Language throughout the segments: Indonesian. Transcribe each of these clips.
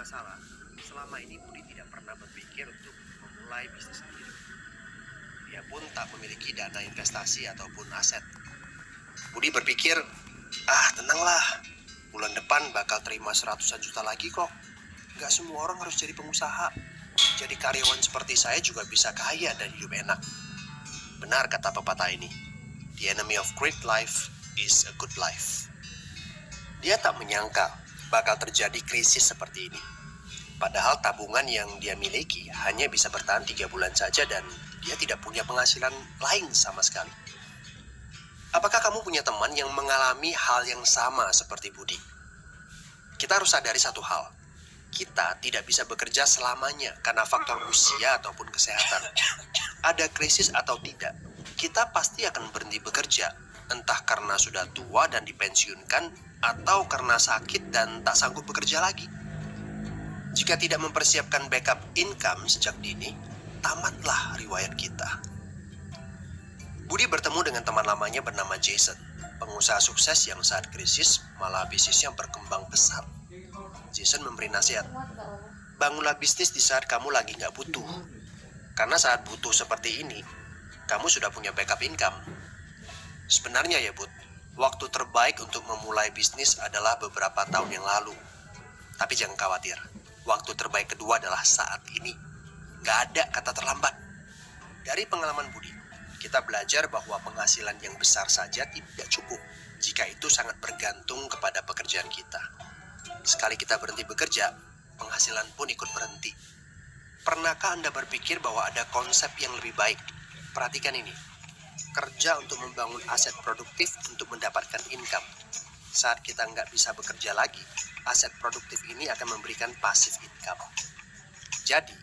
masalah, selama ini Budi tidak pernah berpikir untuk memulai bisnis sendiri. Dia pun tak memiliki dana investasi ataupun aset. Budi berpikir, tenanglah, bulan depan bakal terima 100-an juta lagi kok. Gak semua orang harus jadi pengusaha. Jadi karyawan seperti saya juga bisa kaya dan hidup enak. Benar kata pepatah ini, the enemy of great life is a good life. Dia tak menyangka bakal terjadi krisis seperti ini. Padahal tabungan yang dia miliki hanya bisa bertahan 3 bulan saja dan dia tidak punya penghasilan lain sama sekali. Apakah kamu punya teman yang mengalami hal yang sama seperti Budi? Kita harus sadari satu hal. Kita tidak bisa bekerja selamanya karena faktor usia ataupun kesehatan. Ada krisis atau tidak, kita pasti akan berhenti bekerja. Entah karena sudah tua dan dipensiunkan, atau karena sakit dan tak sanggup bekerja lagi. Jika tidak mempersiapkan backup income sejak dini, tamatlah riwayat kita. Budi bertemu dengan teman lamanya bernama Jason, pengusaha sukses yang saat krisis malah bisnisnya berkembang pesat. Jason memberi nasihat, bangunlah bisnis di saat kamu lagi nggak butuh. Karena saat butuh seperti ini, kamu sudah punya backup income. Sebenarnya ya Bud, waktu terbaik untuk memulai bisnis adalah beberapa tahun yang lalu. Tapi jangan khawatir, waktu terbaik kedua adalah saat ini. Nggak ada kata terlambat. Dari pengalaman Budi, kita belajar bahwa penghasilan yang besar saja tidak cukup jika itu sangat bergantung kepada pekerjaan kita. Sekali kita berhenti bekerja, penghasilan pun ikut berhenti. Pernahkah Anda berpikir bahwa ada konsep yang lebih baik? Perhatikan ini. Kerja untuk membangun aset produktif untuk mendapatkan income. Saat kita nggak bisa bekerja lagi, aset produktif ini akan memberikan passive income. Jadi,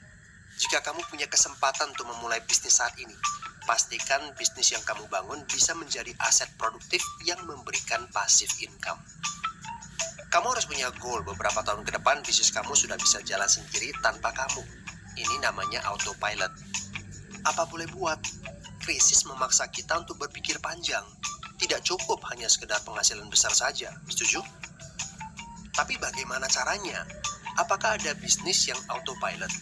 jika kamu punya kesempatan untuk memulai bisnis saat ini, pastikan bisnis yang kamu bangun bisa menjadi aset produktif yang memberikan passive income. Kamu harus punya goal beberapa tahun ke depan bisnis kamu sudah bisa jalan sendiri tanpa kamu. Ini namanya autopilot. Apa boleh buat? Krisis memaksa kita untuk berpikir panjang. Tidak cukup hanya sekedar penghasilan besar saja. Setuju? Tapi bagaimana caranya? Apakah ada bisnis yang autopilot?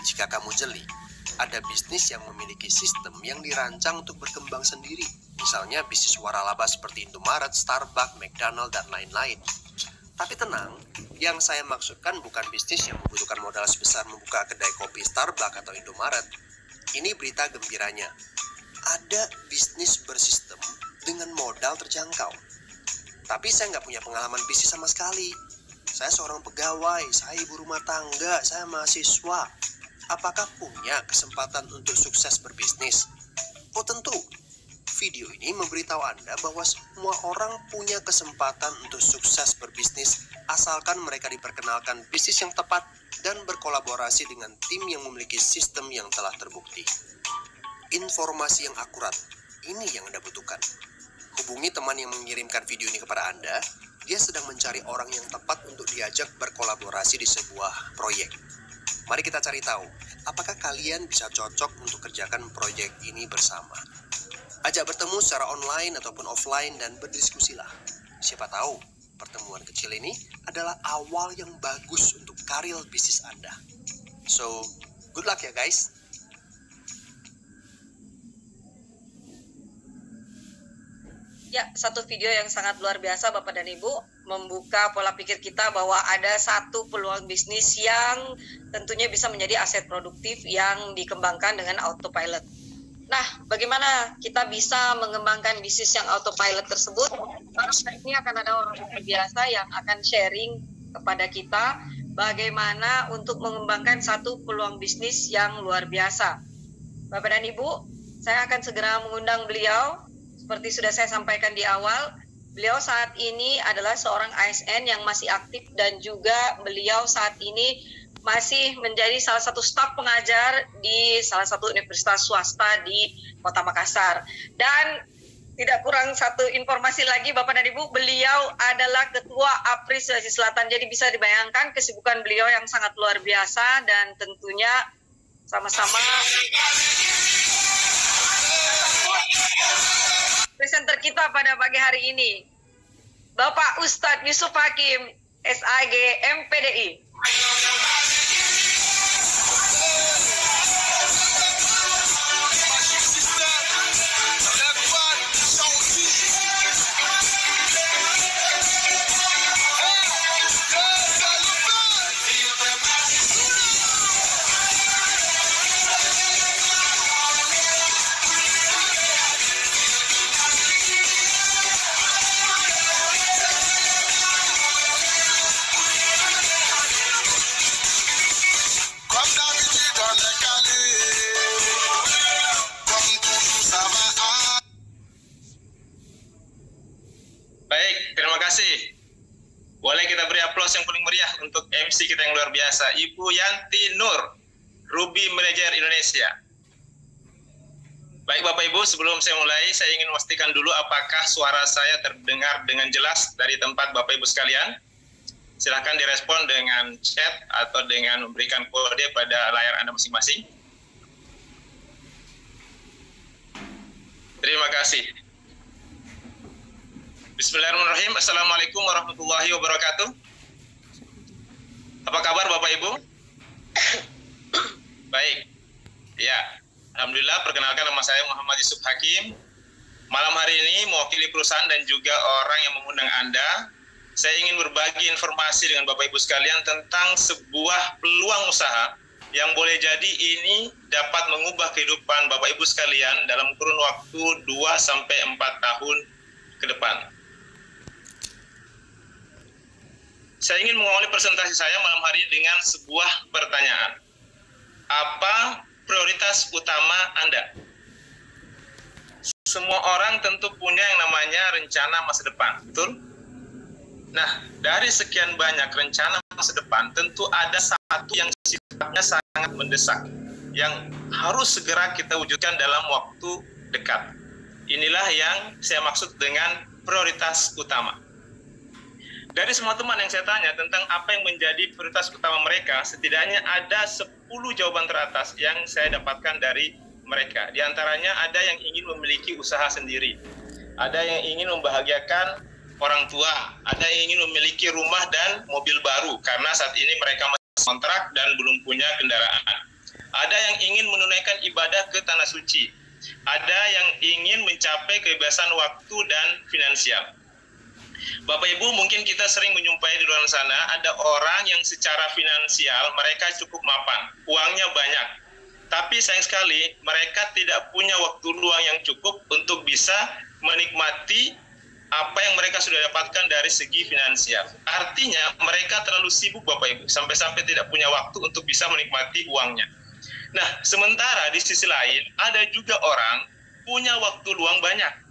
Jika kamu jeli, ada bisnis yang memiliki sistem yang dirancang untuk berkembang sendiri. Misalnya bisnis waralaba seperti Indomaret, Starbucks, McDonald, dan lain-lain. Tapi tenang, yang saya maksudkan bukan bisnis yang membutuhkan modal sebesar membuka kedai kopi Starbucks atau Indomaret. Ini berita gembiranya. Ada bisnis bersistem dengan modal terjangkau. Tapi saya nggak punya pengalaman bisnis sama sekali. Saya seorang pegawai, saya ibu rumah tangga, saya mahasiswa. Apakah punya kesempatan untuk sukses berbisnis? Oh tentu. Video ini memberitahu Anda bahwa semua orang punya kesempatan untuk sukses berbisnis asalkan mereka diperkenalkan bisnis yang tepat dan berkolaborasi dengan tim yang memiliki sistem yang telah terbukti. Informasi yang akurat, ini yang Anda butuhkan. Hubungi teman yang mengirimkan video ini kepada Anda. Dia sedang mencari orang yang tepat untuk diajak berkolaborasi di sebuah proyek. Mari kita cari tahu, apakah kalian bisa cocok untuk kerjakan proyek ini bersama. Ajak bertemu secara online ataupun offline dan berdiskusilah. Siapa tahu, pertemuan kecil ini adalah awal yang bagus untuk karir bisnis Anda. So, good luck ya guys. Ya, satu video yang sangat luar biasa Bapak dan Ibu, membuka pola pikir kita bahwa ada satu peluang bisnis yang tentunya bisa menjadi aset produktif yang dikembangkan dengan autopilot. Nah, bagaimana kita bisa mengembangkan bisnis yang autopilot tersebut? Karena ini akan ada orang biasa yang akan sharing kepada kita bagaimana untuk mengembangkan satu peluang bisnis yang luar biasa. Bapak dan Ibu, saya akan segera mengundang beliau. Seperti sudah saya sampaikan di awal, beliau saat ini adalah seorang ASN yang masih aktif dan juga beliau saat ini masih menjadi salah satu staf pengajar di salah satu universitas swasta di Kota Makassar. Dan tidak kurang satu informasi lagi Bapak dan Ibu, beliau adalah Ketua APRI Sulawesi Selatan. Jadi bisa dibayangkan kesibukan beliau yang sangat luar biasa dan tentunya sama-sama presenter kita pada pagi hari ini, Bapak Ustadz Yusuf Hakim, SAG MPDI. Baik, terima kasih. Boleh kita beri aplaus yang paling meriah untuk MC kita yang luar biasa, Ibu Yanti Nur, Ruby Manager Indonesia. Baik Bapak Ibu, sebelum saya mulai, saya ingin memastikan dulu apakah suara saya terdengar dengan jelas dari tempat Bapak Ibu sekalian. Silahkan direspon dengan chat atau dengan memberikan kode pada layar Anda masing-masing. Terima kasih. Bismillahirrahmanirrahim. Assalamualaikum warahmatullahi wabarakatuh. Apa kabar Bapak Ibu? Baik. Ya, alhamdulillah, perkenalkan nama saya Muhammad Yusuf Hakim. Malam hari ini mewakili perusahaan dan juga orang yang mengundang Anda, saya ingin berbagi informasi dengan Bapak Ibu sekalian tentang sebuah peluang usaha yang boleh jadi ini dapat mengubah kehidupan Bapak Ibu sekalian dalam kurun waktu 2-4 tahun ke depan. Saya ingin mengawali presentasi saya malam hari ini dengan sebuah pertanyaan. Apa prioritas utama Anda? Semua orang tentu punya yang namanya rencana masa depan, betul? Nah, dari sekian banyak rencana masa depan, tentu ada satu yang sifatnya sangat mendesak, yang harus segera kita wujudkan dalam waktu dekat. Inilah yang saya maksud dengan prioritas utama. Dari semua teman yang saya tanya tentang apa yang menjadi prioritas utama mereka, setidaknya ada 10 jawaban teratas yang saya dapatkan dari mereka. Di antaranya ada yang ingin memiliki usaha sendiri, ada yang ingin membahagiakan orang tua, ada yang ingin memiliki rumah dan mobil baru karena saat ini mereka masih kontrak dan belum punya kendaraan. Ada yang ingin menunaikan ibadah ke tanah suci, ada yang ingin mencapai kebebasan waktu dan finansial. Bapak Ibu, mungkin kita sering menjumpai di luar sana ada orang yang secara finansial mereka cukup mapan, uangnya banyak. Tapi sayang sekali mereka tidak punya waktu luang yang cukup untuk bisa menikmati apa yang mereka sudah dapatkan dari segi finansial. Artinya mereka terlalu sibuk Bapak Ibu, sampai-sampai tidak punya waktu untuk bisa menikmati uangnya. Nah, sementara di sisi lain ada juga orang punya waktu luang banyak.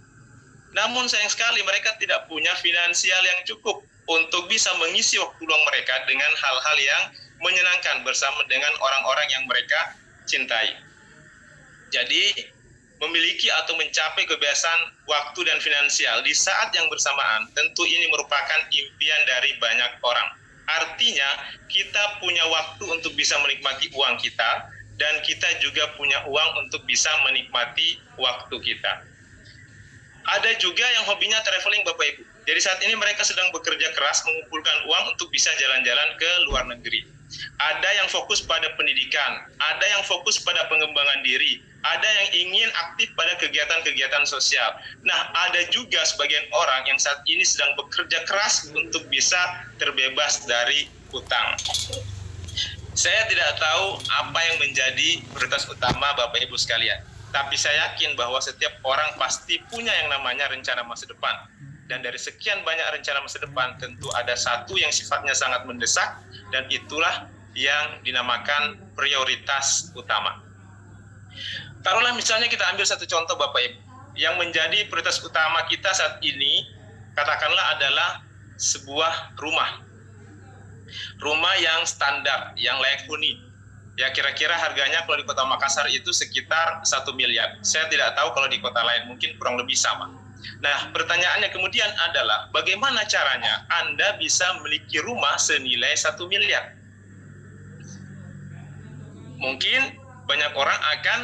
Namun sayang sekali mereka tidak punya finansial yang cukup untuk bisa mengisi waktu luang mereka dengan hal-hal yang menyenangkan bersama dengan orang-orang yang mereka cintai. Jadi, memiliki atau mencapai kebebasan waktu dan finansial di saat yang bersamaan, tentu ini merupakan impian dari banyak orang. Artinya, kita punya waktu untuk bisa menikmati uang kita, dan kita juga punya uang untuk bisa menikmati waktu kita. Ada juga yang hobinya traveling Bapak Ibu. Jadi saat ini mereka sedang bekerja keras mengumpulkan uang untuk bisa jalan-jalan ke luar negeri. Ada yang fokus pada pendidikan, ada yang fokus pada pengembangan diri, ada yang ingin aktif pada kegiatan-kegiatan sosial. Nah, ada juga sebagian orang yang saat ini sedang bekerja keras untuk bisa terbebas dari hutang. Saya tidak tahu apa yang menjadi prioritas utama Bapak Ibu sekalian. Tapi saya yakin bahwa setiap orang pasti punya yang namanya rencana masa depan. Dan dari sekian banyak rencana masa depan, tentu ada satu yang sifatnya sangat mendesak, dan itulah yang dinamakan prioritas utama. Taruhlah misalnya kita ambil satu contoh Bapak Ibu, yang menjadi prioritas utama kita saat ini, katakanlah adalah sebuah rumah. Rumah yang standar, yang layak huni. Ya kira-kira harganya kalau di Kota Makassar itu sekitar 1 miliar. Saya tidak tahu kalau di kota lain, mungkin kurang lebih sama. Nah, pertanyaannya kemudian adalah bagaimana caranya Anda bisa memiliki rumah senilai 1 miliar? Mungkin banyak orang akan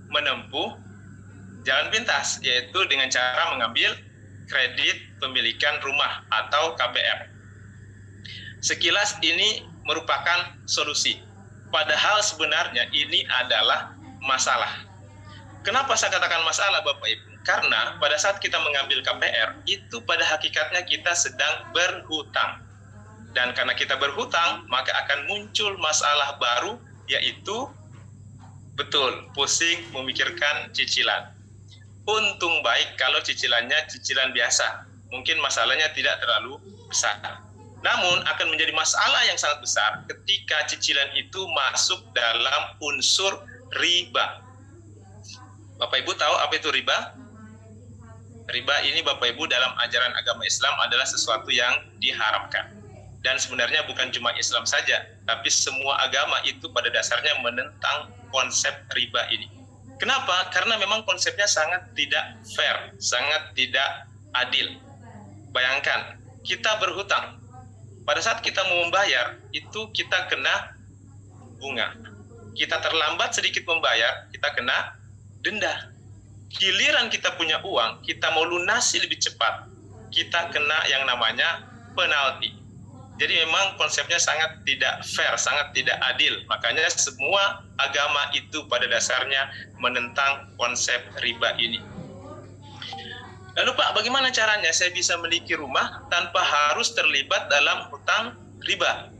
menempuh jalan pintas, yaitu dengan cara mengambil kredit pemilikan rumah atau KPR. Sekilas ini merupakan solusi. Padahal sebenarnya ini adalah masalah. Kenapa saya katakan masalah, Bapak Ibu? Karena pada saat kita mengambil KPR, itu pada hakikatnya kita sedang berhutang. Dan karena kita berhutang, maka akan muncul masalah baru, yaitu betul, pusing memikirkan cicilan. Untung baik kalau cicilannya cicilan biasa. Mungkin masalahnya tidak terlalu besar. Namun akan menjadi masalah yang sangat besar ketika cicilan itu masuk dalam unsur riba. Bapak Ibu tahu apa itu riba? Riba ini Bapak Ibu dalam ajaran agama Islam adalah sesuatu yang diharamkan. Dan sebenarnya bukan cuma Islam saja, tapi semua agama itu pada dasarnya menentang konsep riba ini. Kenapa? Karena memang konsepnya sangat tidak fair, sangat tidak adil. Bayangkan, kita berhutang. Pada saat kita mau membayar, itu kita kena bunga. Kita terlambat sedikit membayar, kita kena denda. Giliran kita punya uang, kita mau lunasi lebih cepat, kita kena yang namanya penalti. Jadi memang konsepnya sangat tidak fair, sangat tidak adil. Makanya semua agama itu pada dasarnya menentang konsep riba ini. Lalu Pak, bagaimana caranya saya bisa memiliki rumah tanpa harus terlibat dalam hutang riba?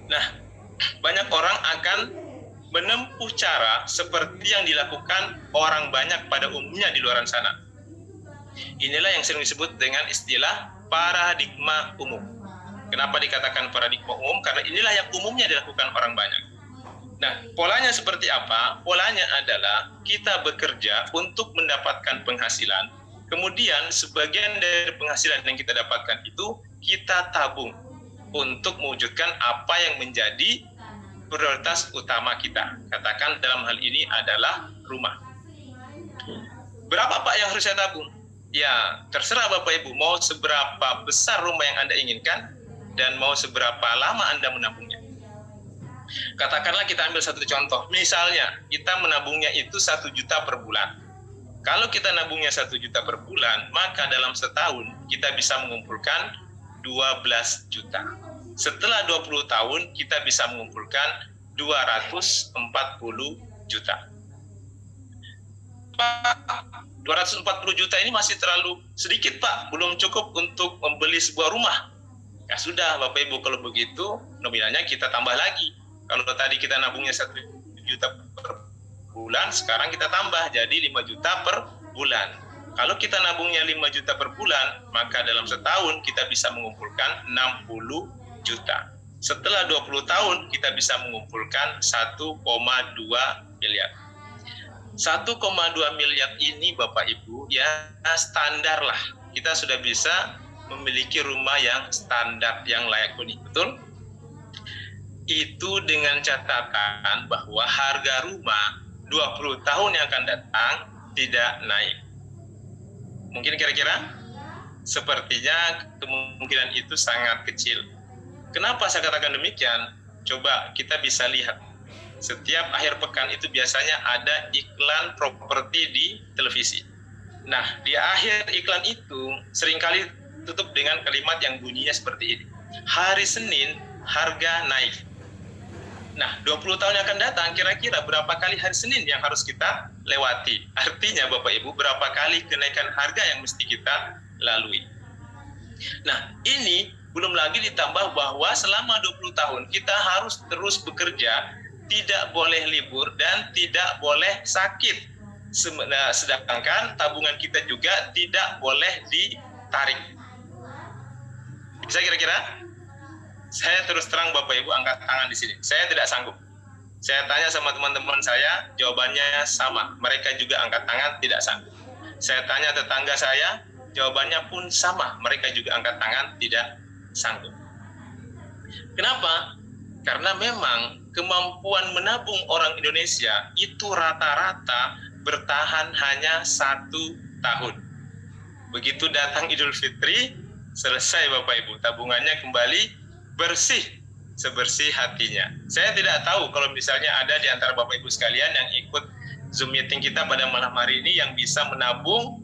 Nah, banyak orang akan menempuh cara seperti yang dilakukan orang banyak pada umumnya di luar sana. Inilah yang sering disebut dengan istilah paradigma umum. Kenapa dikatakan paradigma umum? Karena inilah yang umumnya dilakukan orang banyak. Nah, polanya seperti apa? Polanya adalah kita bekerja untuk mendapatkan penghasilan, kemudian sebagian dari penghasilan yang kita dapatkan itu kita tabung untuk mewujudkan apa yang menjadi prioritas utama kita. Katakan dalam hal ini adalah rumah. Berapa Pak yang harus saya tabung? Ya, terserah Bapak Ibu, mau seberapa besar rumah yang Anda inginkan dan mau seberapa lama Anda menabungnya. Katakanlah kita ambil satu contoh, misalnya kita menabungnya itu 1 juta per bulan. Kalau kita nabungnya 1 juta per bulan, maka dalam setahun kita bisa mengumpulkan 12 juta. Setelah 20 tahun kita bisa mengumpulkan 240 juta. Pak, 240 juta ini masih terlalu sedikit Pak, belum cukup untuk membeli sebuah rumah. Ya sudah Bapak Ibu, kalau begitu nominalnya kita tambah lagi. Kalau tadi kita nabungnya 1 juta per bulan, sekarang kita tambah jadi 5 juta per bulan. Kalau kita nabungnya 5 juta per bulan, maka dalam setahun kita bisa mengumpulkan 60 juta. Setelah 20 tahun kita bisa mengumpulkan 1,2 miliar. 1,2 miliar ini Bapak Ibu ya standar lah. Kita sudah bisa memiliki rumah yang standar, yang layak huni. Betul? Itu dengan catatan bahwa harga rumah 20 tahun yang akan datang tidak naik. Mungkin kira-kira sepertinya kemungkinan itu sangat kecil. Kenapa saya katakan demikian? Coba kita bisa lihat. Setiap akhir pekan itu biasanya ada iklan properti di televisi. Nah, di akhir iklan itu seringkali tutup dengan kalimat yang bunyinya seperti ini. Hari Senin harga naik. Nah, 20 tahun yang akan datang, kira-kira berapa kali hari Senin yang harus kita lewati? Artinya, Bapak Ibu, berapa kali kenaikan harga yang mesti kita lalui? Nah, ini belum lagi ditambah bahwa selama 20 tahun kita harus terus bekerja, tidak boleh libur, dan tidak boleh sakit. Sedangkan tabungan kita juga tidak boleh ditarik. Bisa kira-kira? Saya terus terang Bapak Ibu angkat tangan di sini. Saya tidak sanggup. Saya tanya sama teman-teman saya, jawabannya sama. Mereka juga angkat tangan, tidak sanggup. Saya tanya tetangga saya, jawabannya pun sama. Mereka juga angkat tangan, tidak sanggup. Kenapa? Karena memang kemampuan menabung orang Indonesia itu rata-rata bertahan hanya 1 tahun. Begitu datang Idul Fitri, selesai Bapak Ibu, tabungannya kembali bersih sebersih hatinya. Saya tidak tahu kalau misalnya ada di antara Bapak Ibu sekalian yang ikut Zoom meeting kita pada malam hari ini yang bisa menabung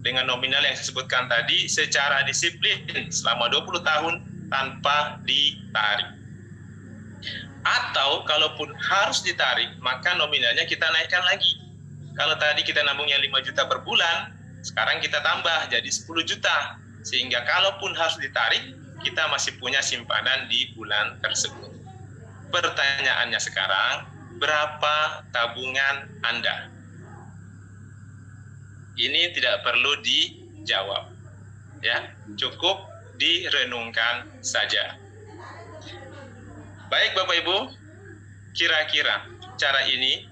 dengan nominal yang saya sebutkan tadi secara disiplin selama 20 tahun tanpa ditarik. Atau kalaupun harus ditarik, maka nominalnya kita naikkan lagi. Kalau tadi kita nabungnya 5 juta per bulan, sekarang kita tambah jadi 10 juta. Sehingga kalaupun harus ditarik, kita masih punya simpanan di bulan tersebut. Pertanyaannya sekarang, berapa tabungan Anda? Ini tidak perlu dijawab. Ya, cukup direnungkan saja. Baik Bapak Ibu, kira-kira cara ini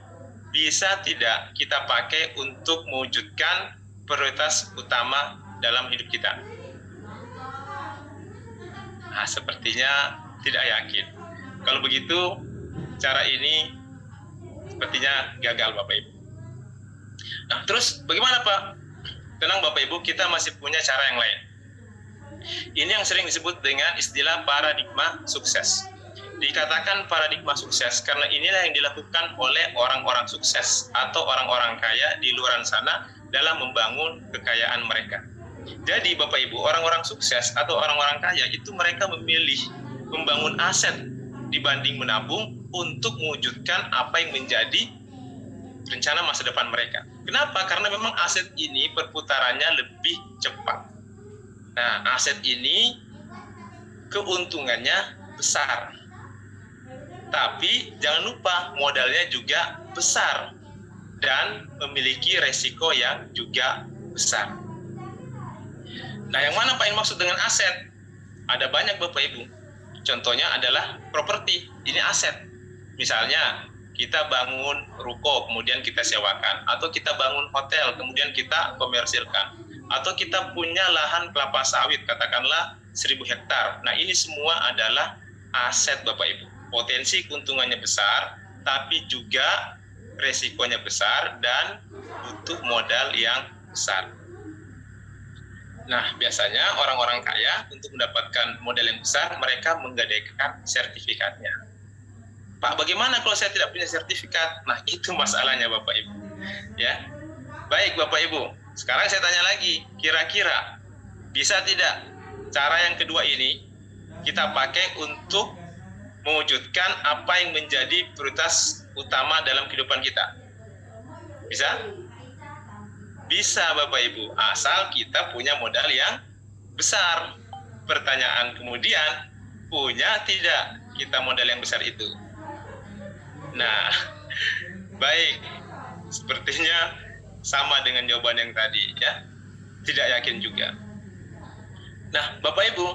bisa tidak kita pakai untuk mewujudkan prioritas utama dalam hidup kita? Nah, sepertinya tidak yakin. Kalau begitu, cara ini sepertinya gagal Bapak Ibu. Nah, terus bagaimana Pak? Tenang Bapak Ibu, kita masih punya cara yang lain. Ini yang sering disebut dengan istilah paradigma sukses. Dikatakan paradigma sukses karena inilah yang dilakukan oleh orang-orang sukses atau orang-orang kaya di luar sana dalam membangun kekayaan mereka. Jadi Bapak Ibu, orang-orang sukses atau orang-orang kaya itu mereka memilih membangun aset dibanding menabung untuk mewujudkan apa yang menjadi rencana masa depan mereka. Kenapa? Karena memang aset ini perputarannya lebih cepat. Nah, aset ini keuntungannya besar. Tapi jangan lupa modalnya juga besar dan memiliki resiko yang juga besar. Nah, yang mana Pak yang maksud dengan aset? Ada banyak Bapak Ibu. Contohnya adalah properti. Ini aset. Misalnya kita bangun ruko kemudian kita sewakan, atau kita bangun hotel kemudian kita komersilkan, atau kita punya lahan kelapa sawit katakanlah 1000 hektar. Nah, ini semua adalah aset Bapak Ibu. Potensi keuntungannya besar, tapi juga resikonya besar dan butuh modal yang besar. Nah, biasanya orang-orang kaya untuk mendapatkan modal yang besar, mereka menggadaikan sertifikatnya. Pak, bagaimana kalau saya tidak punya sertifikat? Nah, itu masalahnya Bapak Ibu. Ya, baik Bapak Ibu. Sekarang saya tanya lagi, kira-kira bisa tidak cara yang kedua ini kita pakai untuk mewujudkan apa yang menjadi prioritas utama dalam kehidupan kita? Bisa? Bisa Bapak Ibu, asal kita punya modal yang besar. Pertanyaan kemudian, punya tidak kita modal yang besar itu? Nah, baik, sepertinya sama dengan jawaban yang tadi ya. Tidak yakin juga. Nah, Bapak Ibu,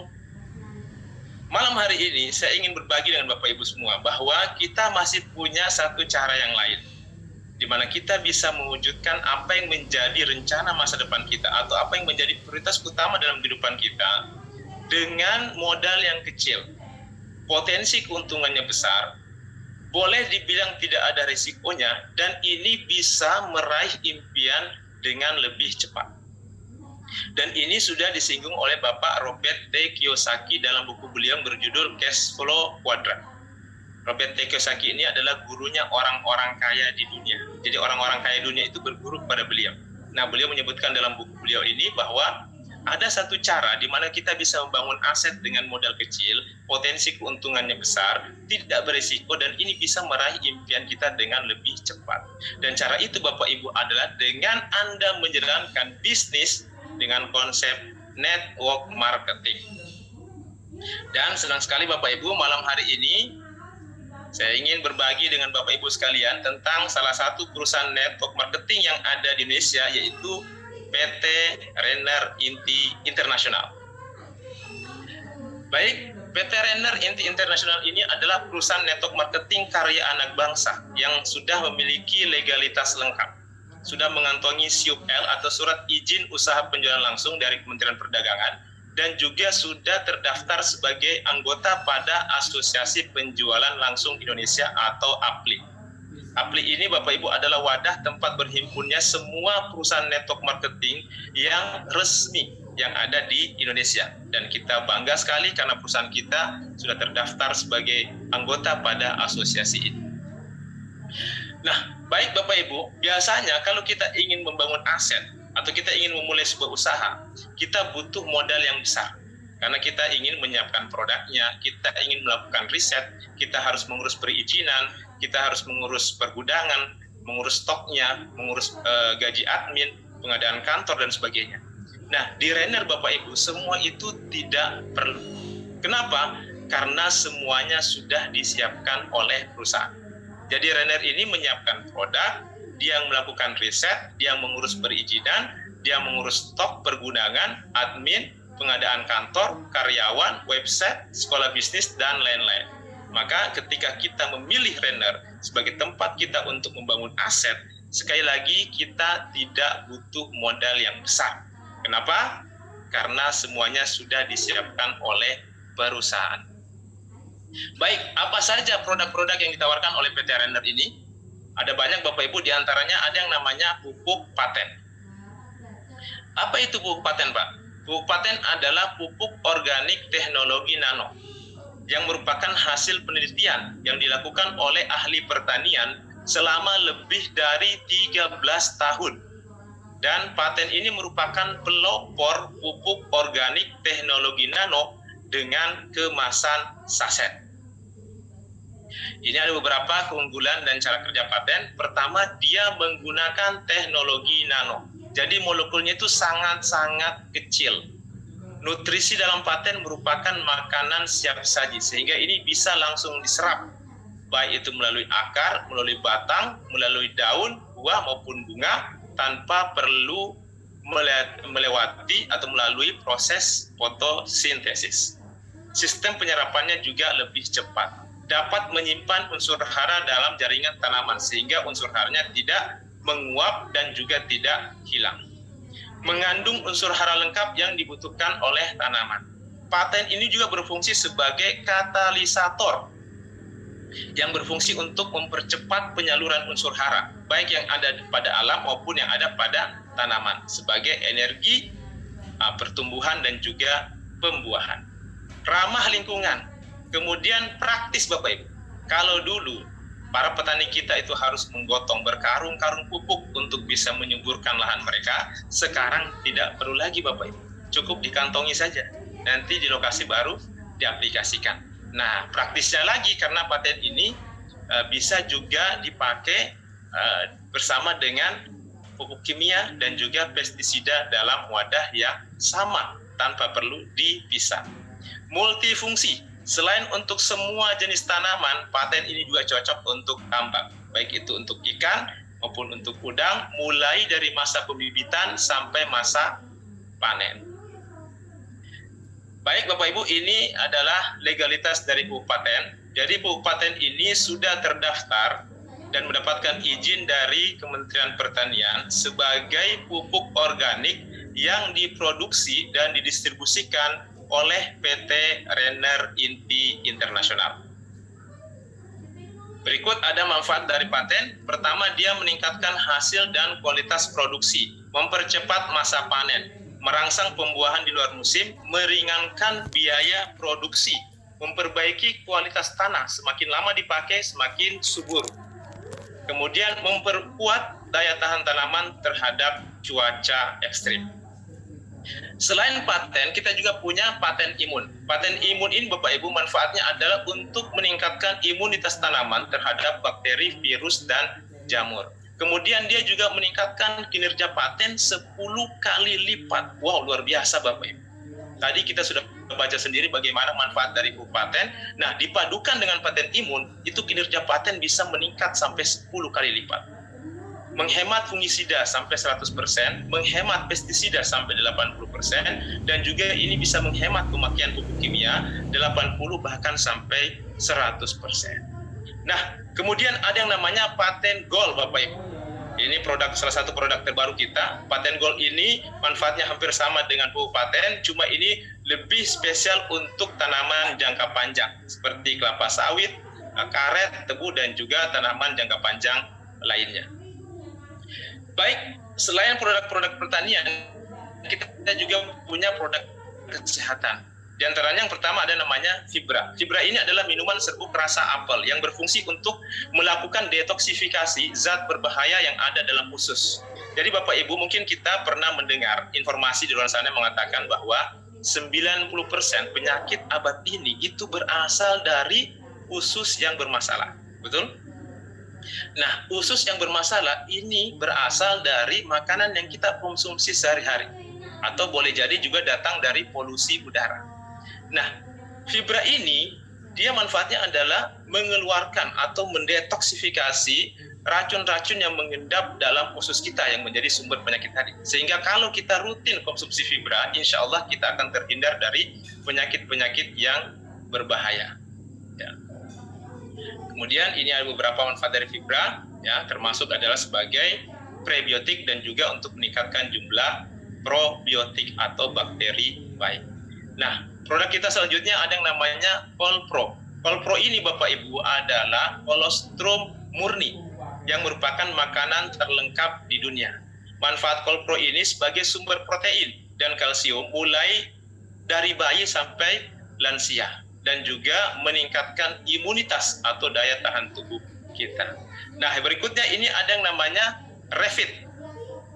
malam hari ini saya ingin berbagi dengan Bapak Ibu semua bahwa kita masih punya satu cara yang lain di mana kita bisa mewujudkan apa yang menjadi rencana masa depan kita atau apa yang menjadi prioritas utama dalam kehidupan kita dengan modal yang kecil. Potensi keuntungannya besar, boleh dibilang tidak ada risikonya, dan ini bisa meraih impian dengan lebih cepat. Dan ini sudah disinggung oleh Bapak Robert T. Kiyosaki dalam buku beliau berjudul Cash Flow Quadrant. Robert T. Kiyosaki ini adalah gurunya orang-orang kaya di dunia. Jadi orang-orang kaya dunia itu berguru kepada beliau. Nah, beliau menyebutkan dalam buku beliau ini bahwa ada satu cara di mana kita bisa membangun aset dengan modal kecil, potensi keuntungannya besar, tidak berisiko, dan ini bisa meraih impian kita dengan lebih cepat. Dan cara itu Bapak Ibu adalah dengan Anda menjalankan bisnis dengan konsep network marketing. Dan senang sekali Bapak Ibu, malam hari ini saya ingin berbagi dengan Bapak Ibu sekalian tentang salah satu perusahaan network marketing yang ada di Indonesia, yaitu PT Renner Inti Internasional. Baik, PT Renner Inti Internasional ini adalah perusahaan network marketing karya anak bangsa yang sudah memiliki legalitas lengkap. Sudah mengantongi SIUP-L atau Surat Izin Usaha Penjualan Langsung dari Kementerian Perdagangan, dan juga sudah terdaftar sebagai anggota pada Asosiasi Penjualan Langsung Indonesia atau APLI. APLI ini Bapak Ibu adalah wadah tempat berhimpunnya semua perusahaan network marketing yang resmi yang ada di Indonesia. Dan kita bangga sekali karena perusahaan kita sudah terdaftar sebagai anggota pada asosiasi ini. Nah, baik Bapak Ibu, biasanya kalau kita ingin membangun aset atau kita ingin memulai sebuah usaha, kita butuh modal yang besar. Karena kita ingin menyiapkan produknya, kita ingin melakukan riset, kita harus mengurus perizinan, kita harus mengurus pergudangan, mengurus stoknya, mengurus gaji admin, pengadaan kantor, dan sebagainya. Nah, di Renner Bapak Ibu, semua itu tidak perlu. Kenapa? Karena semuanya sudah disiapkan oleh perusahaan. Jadi Renner ini menyiapkan produk, dia melakukan riset, dia mengurus perizinan, dia mengurus stok, pergudangan, admin, pengadaan kantor, karyawan, website, sekolah bisnis, dan lain-lain. Maka ketika kita memilih Renner sebagai tempat kita untuk membangun aset, sekali lagi kita tidak butuh modal yang besar. Kenapa? Karena semuanya sudah disiapkan oleh perusahaan. Baik, apa saja produk-produk yang ditawarkan oleh PT Renner ini? Ada banyak Bapak Ibu, diantaranya ada yang namanya pupuk paten. Apa itu pupuk paten, Pak? Pupuk paten adalah pupuk organik teknologi nano yang merupakan hasil penelitian yang dilakukan oleh ahli pertanian selama lebih dari 13 tahun. Dan paten ini merupakan pelopor pupuk organik teknologi nano dengan kemasan saset. Ini ada beberapa keunggulan dan cara kerja paten. Pertama, dia menggunakan teknologi nano. Jadi molekulnya itu sangat-sangat kecil. Nutrisi dalam paten merupakan makanan siap saji, sehingga ini bisa langsung diserap, baik itu melalui akar, melalui batang, melalui daun, buah maupun bunga, tanpa perlu melewati atau melalui proses fotosintesis. Sistem penyerapannya juga lebih cepat. Dapat menyimpan unsur hara dalam jaringan tanaman, sehingga unsur haranya tidak menguap dan juga tidak hilang. Mengandung unsur hara lengkap yang dibutuhkan oleh tanaman. Paten ini juga berfungsi sebagai katalisator yang berfungsi untuk mempercepat penyaluran unsur hara, baik yang ada pada alam maupun yang ada pada tanaman, sebagai energi pertumbuhan dan juga pembuahan. Ramah lingkungan, kemudian praktis Bapak Ibu. Kalau dulu para petani kita itu harus menggotong berkarung-karung pupuk untuk bisa menyuburkan lahan mereka, sekarang tidak perlu lagi Bapak Ibu. Cukup dikantongi saja, nanti di lokasi baru diaplikasikan. Nah, praktisnya lagi karena paten ini bisa juga dipakai bersama dengan pupuk kimia dan juga pestisida dalam wadah yang sama tanpa perlu dipisah. Multifungsi. Selain untuk semua jenis tanaman, paten ini juga cocok untuk tambak, baik itu untuk ikan maupun untuk udang, mulai dari masa pembibitan sampai masa panen. Baik Bapak Ibu, ini adalah legalitas dari pupuk paten. Jadi pupuk paten ini sudah terdaftar dan mendapatkan izin dari Kementerian Pertanian sebagai pupuk organik yang diproduksi dan didistribusikan oleh PT Renner Inti Internasional. Berikut ada manfaat dari paten. Pertama, dia meningkatkan hasil dan kualitas produksi, mempercepat masa panen, merangsang pembuahan di luar musim, meringankan biaya produksi, memperbaiki kualitas tanah, semakin lama dipakai semakin subur. Kemudian memperkuat daya tahan tanaman terhadap cuaca ekstrim. Selain paten, kita juga punya paten imun. Paten imun ini Bapak Ibu manfaatnya adalah untuk meningkatkan imunitas tanaman terhadap bakteri, virus, dan jamur. Kemudian dia juga meningkatkan kinerja paten 10 kali lipat. Wow, luar biasa Bapak Ibu. Tadi kita sudah baca sendiri bagaimana manfaat dari paten. Nah, dipadukan dengan paten imun, itu kinerja paten bisa meningkat sampai 10 kali lipat. Menghemat fungisida sampai 100%, menghemat pestisida sampai 80%, dan juga ini bisa menghemat pemakaian pupuk kimia 80 bahkan sampai 100%. Nah, kemudian ada yang namanya paten gold Bapak Ibu. Ini salah satu produk terbaru kita. Paten gold ini manfaatnya hampir sama dengan pupuk paten, cuma ini lebih spesial untuk tanaman jangka panjang seperti kelapa sawit, karet, tebu, dan juga tanaman jangka panjang lainnya. Baik, selain produk-produk pertanian, kita juga punya produk kesehatan. Di antaranya yang pertama ada namanya Fibra. Fibra ini adalah minuman serbuk rasa apel yang berfungsi untuk melakukan detoksifikasi zat berbahaya yang ada dalam usus. Jadi Bapak Ibu, mungkin kita pernah mendengar informasi di luar sana yang mengatakan bahwa 90% penyakit abad ini itu berasal dari usus yang bermasalah. Betul? Nah, usus yang bermasalah ini berasal dari makanan yang kita konsumsi sehari-hari. Atau boleh jadi juga datang dari polusi udara. Nah, fibra ini, dia manfaatnya adalah mengeluarkan atau mendetoksifikasi racun-racun yang mengendap dalam usus kita yang menjadi sumber penyakit tadi. Sehingga kalau kita rutin konsumsi fibra, insya Allah kita akan terhindar dari penyakit-penyakit yang berbahaya. Ya. Kemudian ini ada beberapa manfaat dari fibra, ya, termasuk adalah sebagai prebiotik dan juga untuk meningkatkan jumlah probiotik atau bakteri baik. Nah, produk kita selanjutnya ada yang namanya Colpro. Colpro ini Bapak Ibu adalah kolostrum murni yang merupakan makanan terlengkap di dunia. Manfaat Colpro ini sebagai sumber protein dan kalsium mulai dari bayi sampai lansia, dan juga meningkatkan imunitas atau daya tahan tubuh kita. Nah, berikutnya ini ada yang namanya Refit.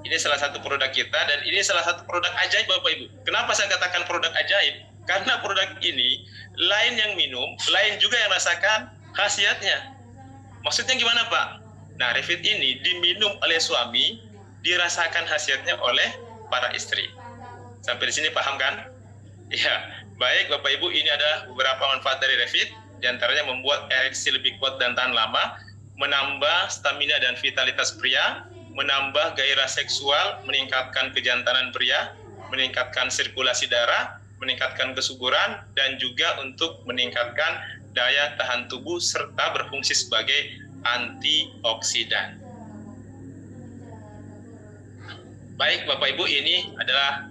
Ini salah satu produk kita dan ini salah satu produk ajaib Bapak Ibu. Kenapa saya katakan produk ajaib? Karena produk ini lain yang minum, lain juga yang rasakan khasiatnya. Maksudnya gimana Pak? Nah, Refit ini diminum oleh suami, dirasakan khasiatnya oleh para istri. Sampai di sini paham kan? Ya. Baik Bapak Ibu, ini adalah beberapa manfaat dari Refit, diantaranya membuat ereksi lebih kuat dan tahan lama, menambah stamina dan vitalitas pria, menambah gairah seksual, meningkatkan kejantanan pria, meningkatkan sirkulasi darah, meningkatkan kesuburan, dan juga untuk meningkatkan daya tahan tubuh serta berfungsi sebagai antioksidan. Baik Bapak Ibu, ini adalah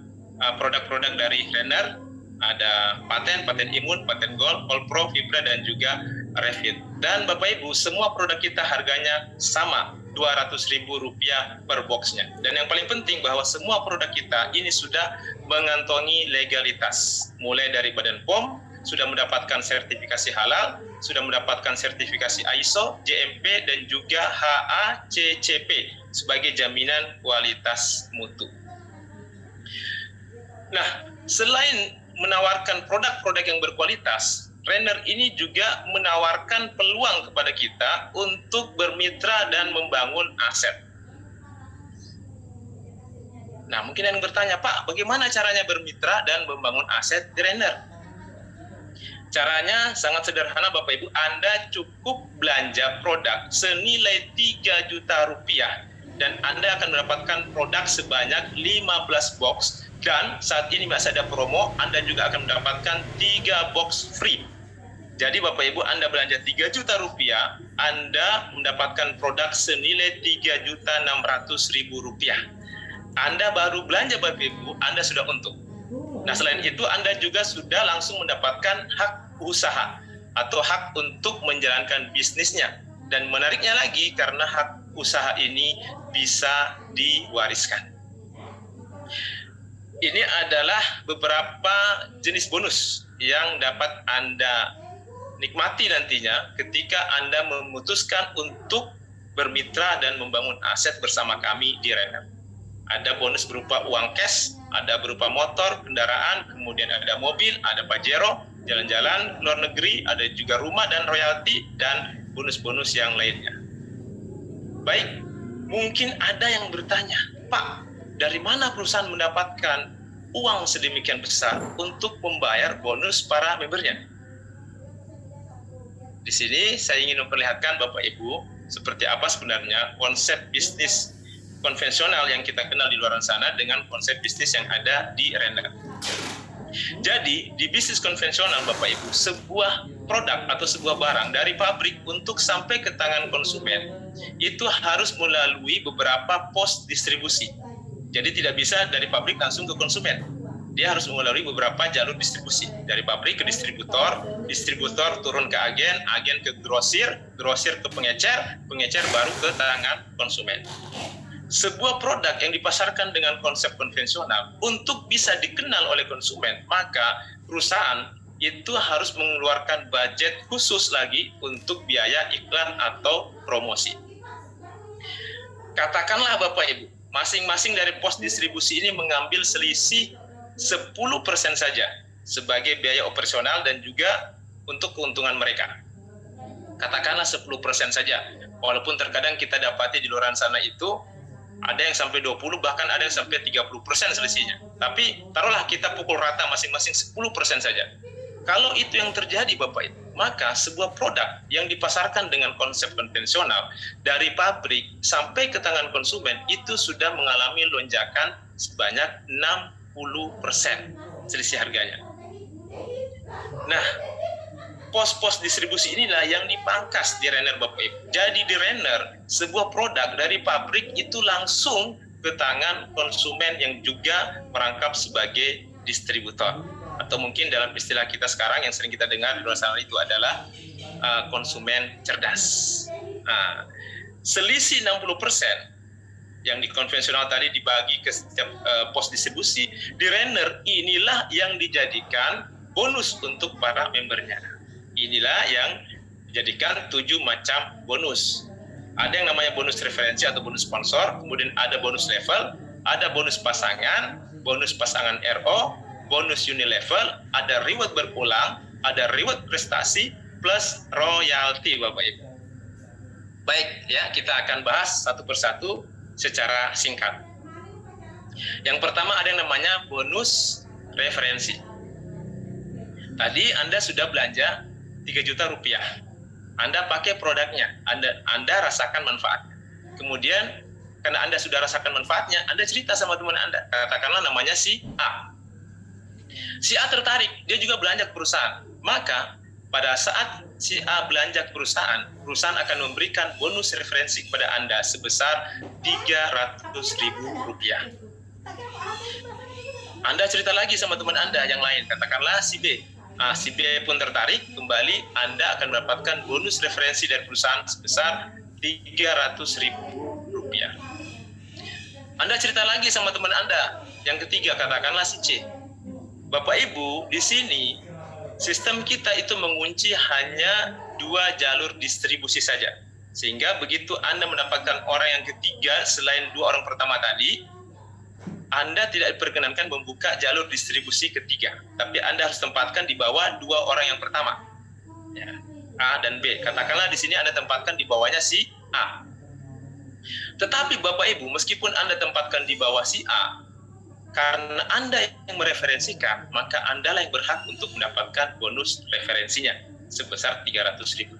produk-produk dari Renner. Ada paten imun, paten gold, Colpro, fibra, dan juga Refit. Dan Bapak Ibu, semua produk kita harganya sama, Rp200.000 per boxnya. Dan yang paling penting bahwa semua produk kita ini sudah mengantongi legalitas. Mulai dari Badan POM, sudah mendapatkan sertifikasi halal, sudah mendapatkan sertifikasi ISO, GMP, dan juga HACCP sebagai jaminan kualitas mutu. Nah, selain menawarkan produk-produk yang berkualitas, Renner ini juga menawarkan peluang kepada kita untuk bermitra dan membangun aset. Nah, mungkin yang bertanya, Pak, bagaimana caranya bermitra dan membangun aset di Renner? Caranya sangat sederhana Bapak Ibu, Anda cukup belanja produk senilai Rp3 juta dan Anda akan mendapatkan produk sebanyak 15 box. Dan saat ini masih ada promo, Anda juga akan mendapatkan 3 box free. Jadi Bapak Ibu, Anda belanja Rp3 juta, Anda mendapatkan produk senilai Rp3.600.000. Anda baru belanja Bapak Ibu, Anda sudah untung. Nah, selain itu Anda juga sudah langsung mendapatkan hak usaha atau hak untuk menjalankan bisnisnya. Dan menariknya lagi, karena hak usaha ini bisa diwariskan. Ini adalah beberapa jenis bonus yang dapat Anda nikmati nantinya ketika Anda memutuskan untuk bermitra dan membangun aset bersama kami di Renner. Ada bonus berupa uang cash, ada berupa motor, kendaraan, kemudian ada mobil, ada Pajero, jalan-jalan luar negeri, ada juga rumah dan royalti, dan bonus-bonus yang lainnya. Baik, mungkin ada yang bertanya, Pak, dari mana perusahaan mendapatkan uang sedemikian besar untuk membayar bonus para membernya? Di sini saya ingin memperlihatkan Bapak Ibu seperti apa sebenarnya konsep bisnis konvensional yang kita kenal di luar sana dengan konsep bisnis yang ada di Renner. Jadi di bisnis konvensional Bapak Ibu, sebuah produk atau sebuah barang dari pabrik untuk sampai ke tangan konsumen itu harus melalui beberapa pos distribusi. Jadi tidak bisa dari pabrik langsung ke konsumen. Dia harus melalui beberapa jalur distribusi. Dari pabrik ke distributor, distributor turun ke agen, agen ke grosir, grosir ke pengecer, pengecer baru ke tangan konsumen. Sebuah produk yang dipasarkan dengan konsep konvensional untuk bisa dikenal oleh konsumen, maka perusahaan itu harus mengeluarkan budget khusus lagi untuk biaya iklan atau promosi. Katakanlah Bapak Ibu, masing-masing dari pos distribusi ini mengambil selisih 10% saja sebagai biaya operasional dan juga untuk keuntungan mereka. Katakanlah 10% saja. Walaupun terkadang kita dapati di luar sana itu ada yang sampai 20, bahkan ada yang sampai 30% selisihnya. Tapi taruhlah kita pukul rata masing-masing 10% saja. Kalau itu yang terjadi Bapak Ibu, maka sebuah produk yang dipasarkan dengan konsep konvensional dari pabrik sampai ke tangan konsumen itu sudah mengalami lonjakan sebanyak 60% selisih harganya. Nah, pos-pos distribusi inilah yang dipangkas di Renner Bapak Ibu. Jadi di Renner, sebuah produk dari pabrik itu langsung ke tangan konsumen yang juga merangkap sebagai distributor. Atau mungkin dalam istilah kita sekarang yang sering kita dengar di luar sana itu adalah konsumen cerdas. Nah, selisih 60% yang di konvensional tadi dibagi ke setiap pos distribusi, di Renner inilah yang dijadikan bonus untuk para membernya. Inilah yang dijadikan 7 macam bonus. Ada yang namanya bonus referensi atau bonus sponsor, kemudian ada bonus level, ada bonus pasangan RO, bonus unilevel, ada reward berulang, ada reward prestasi, plus royalti Bapak Ibu. Baik, ya kita akan bahas satu persatu secara singkat. Yang pertama ada yang namanya bonus referensi. Tadi Anda sudah belanja 3 juta rupiah. Anda pakai produknya, Anda rasakan manfaatnya. Kemudian karena Anda sudah rasakan manfaatnya, Anda cerita sama teman Anda. Katakanlah namanya si A. Si A tertarik, dia juga belanja ke perusahaan. Maka pada saat si A belanja ke perusahaan akan memberikan bonus referensi kepada Anda sebesar Rp300.000. Anda cerita lagi sama teman Anda yang lain, katakanlah si B. Si B pun tertarik, kembali Anda akan mendapatkan bonus referensi dari perusahaan sebesar Rp300.000. Anda cerita lagi sama teman Anda yang ketiga, katakanlah si C. Bapak Ibu, di sini sistem kita itu mengunci hanya 2 jalur distribusi saja. Sehingga begitu Anda mendapatkan orang yang ketiga selain 2 orang pertama tadi, Anda tidak diperkenankan membuka jalur distribusi ketiga. Tapi Anda harus tempatkan di bawah 2 orang yang pertama. Ya, A dan B. Katakanlah di sini Anda tempatkan di bawahnya si A. Tetapi Bapak Ibu, meskipun Anda tempatkan di bawah si A, karena Anda yang mereferensikan, maka Anda lah yang berhak untuk mendapatkan bonus referensinya sebesar Rp300.000.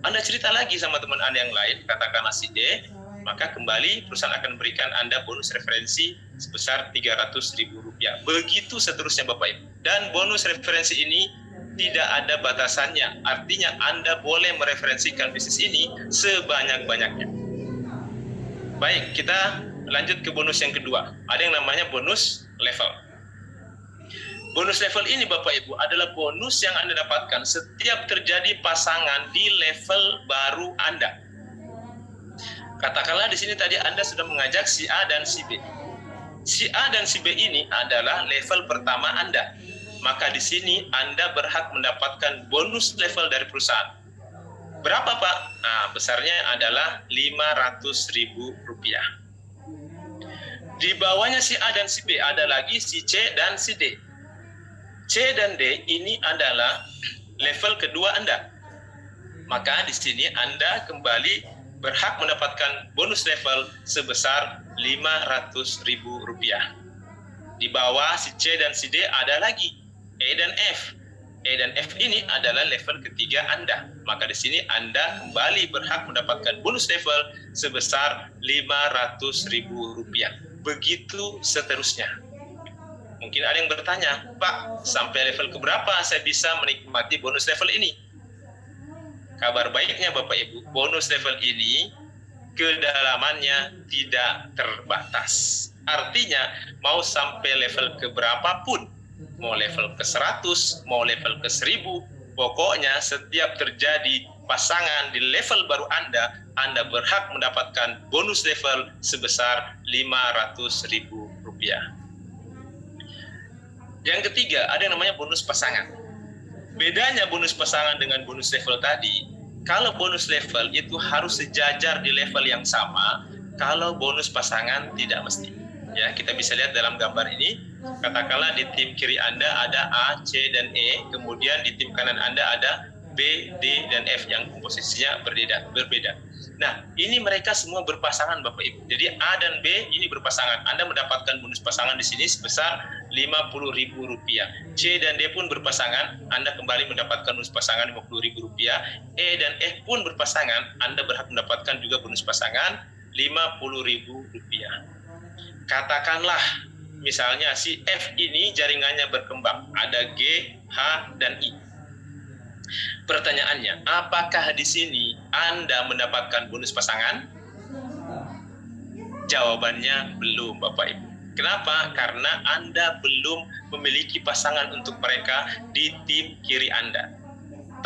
Anda cerita lagi sama teman Anda yang lain, katakanlah si D, maka kembali perusahaan akan memberikan Anda bonus referensi sebesar Rp300.000. Begitu seterusnya Bapak Ibu. Dan bonus referensi ini tidak ada batasannya. Artinya Anda boleh mereferensikan bisnis ini sebanyak-banyaknya. Baik, kita lanjut ke bonus yang kedua. Ada yang namanya bonus level. Bonus level ini Bapak Ibu adalah bonus yang Anda dapatkan setiap terjadi pasangan di level baru Anda. Katakanlah di sini tadi Anda sudah mengajak si A dan si B. Si A dan si B ini adalah level pertama Anda. Maka di sini Anda berhak mendapatkan bonus level dari perusahaan. Berapa Pak? Nah, besarnya adalah Rp500.000. Di bawahnya si A dan si B ada lagi si C dan si D. C dan D ini adalah level kedua Anda. Maka di sini Anda kembali berhak mendapatkan bonus level sebesar Rp500.000. Di bawah si C dan si D ada lagi E dan F. E dan F ini adalah level ketiga Anda. Maka di sini Anda kembali berhak mendapatkan bonus level sebesar Rp500.000. Begitu seterusnya. Mungkin ada yang bertanya, Pak, sampai level keberapa saya bisa menikmati bonus level ini? Kabar baiknya Bapak Ibu, bonus level ini kedalamannya tidak terbatas. Artinya mau sampai level keberapa pun, mau level ke 100, mau level ke 1000, pokoknya setiap terjadi pasangan di level baru Anda berhak mendapatkan bonus level sebesar Rp500.000. Yang ketiga, ada yang namanya bonus pasangan. Bedanya bonus pasangan dengan bonus level tadi, kalau bonus level itu harus sejajar di level yang sama, kalau bonus pasangan tidak mesti. Ya, kita bisa lihat dalam gambar ini, Katakanlah di tim kiri Anda ada A, C, dan E, kemudian di tim kanan Anda ada B, D, dan F yang komposisinya berbeda. Nah, ini mereka semua berpasangan Bapak Ibu. Jadi A dan B ini berpasangan. Anda mendapatkan bonus pasangan di sini sebesar Rp50.000. C dan D pun berpasangan, Anda kembali mendapatkan bonus pasangan Rp50.000. E dan F pun berpasangan, Anda berhak mendapatkan juga bonus pasangan Rp50.000. Katakanlah misalnya si F ini jaringannya berkembang, ada G, H, dan I. Pertanyaannya, apakah di sini Anda mendapatkan bonus pasangan? Jawabannya belum, Bapak Ibu. Kenapa? Karena Anda belum memiliki pasangan untuk mereka di tim kiri Anda.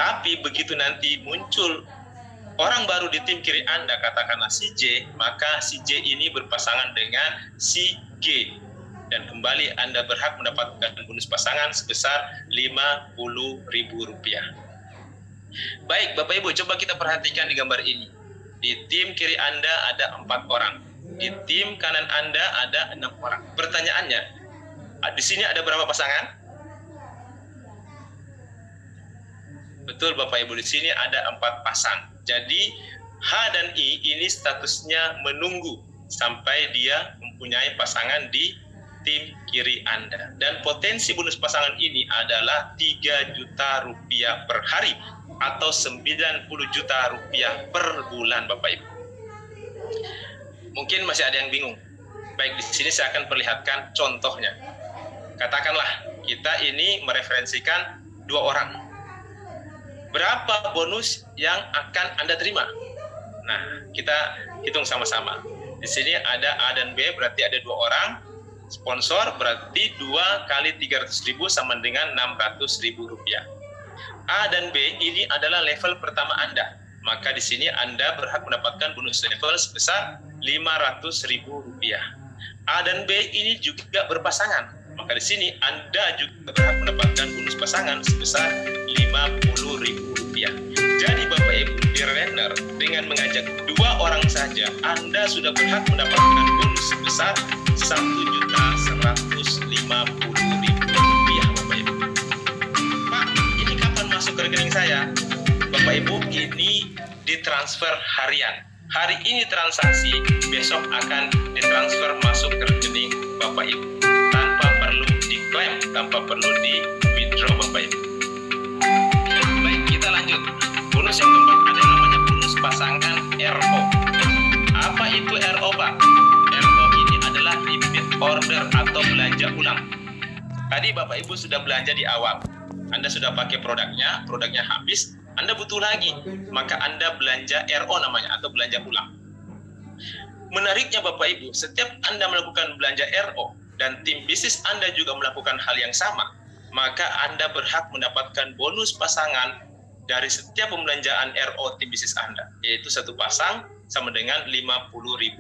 Tapi begitu nanti muncul orang baru di tim kiri Anda, katakanlah si J, maka si J ini berpasangan dengan si G. Dan kembali Anda berhak mendapatkan bonus pasangan sebesar Rp50.000. Baik, Bapak Ibu, coba kita perhatikan di gambar ini. Di tim kiri Anda ada 4 orang. Di tim kanan Anda ada 6 orang. Pertanyaannya, di sini ada berapa pasangan? Betul, Bapak Ibu, di sini ada 4 pasang. Jadi, H dan I ini statusnya menunggu sampai dia mempunyai pasangan di tim kiri Anda. Dan potensi bonus pasangan ini adalah Rp3 juta per hari atau Rp90 juta per bulan, Bapak Ibu. Mungkin masih ada yang bingung. Baik, di sini saya akan perlihatkan contohnya. Katakanlah kita ini mereferensikan 2 orang. Berapa bonus yang akan Anda terima? Nah, kita hitung sama-sama. Di sini ada A dan B, berarti ada 2 orang. Sponsor berarti 2 kali 300.000 sama dengan Rp600.000. A dan B ini adalah level pertama Anda. Maka di sini Anda berhak mendapatkan bonus level sebesar Rp500.000. A dan B ini juga berpasangan. Maka di sini Anda juga berhak mendapatkan bonus pasangan sebesar Rp50.000. Jadi Bapak Ibu, di Renner dengan mengajak 2 orang saja, Anda sudah berhak mendapatkan bonus sebesar Rp1.150.000, Bapak Ibu. Pak, ini kapan masuk ke rekening saya? Bapak Ibu, ini ditransfer harian. Hari ini transaksi, besok akan ditransfer masuk ke rekening Bapak Ibu. Tanpa perlu diklaim, tanpa perlu di withdraw, Bapak Ibu. Baik, kita lanjut. Bonus yang keempat ada yang namanya bonus pasangan RO. Apa itu RO, Pak? RO ini adalah repeat order atau belanja ulang. Tadi Bapak Ibu sudah belanja di awal. Anda sudah pakai produknya habis, Anda butuh lagi, maka Anda belanja RO namanya, atau belanja ulang. Menariknya Bapak Ibu, setiap Anda melakukan belanja RO, dan tim bisnis Anda juga melakukan hal yang sama, maka Anda berhak mendapatkan bonus pasangan dari setiap pembelanjaan RO tim bisnis Anda, yaitu 1 pasang sama dengan Rp50.000.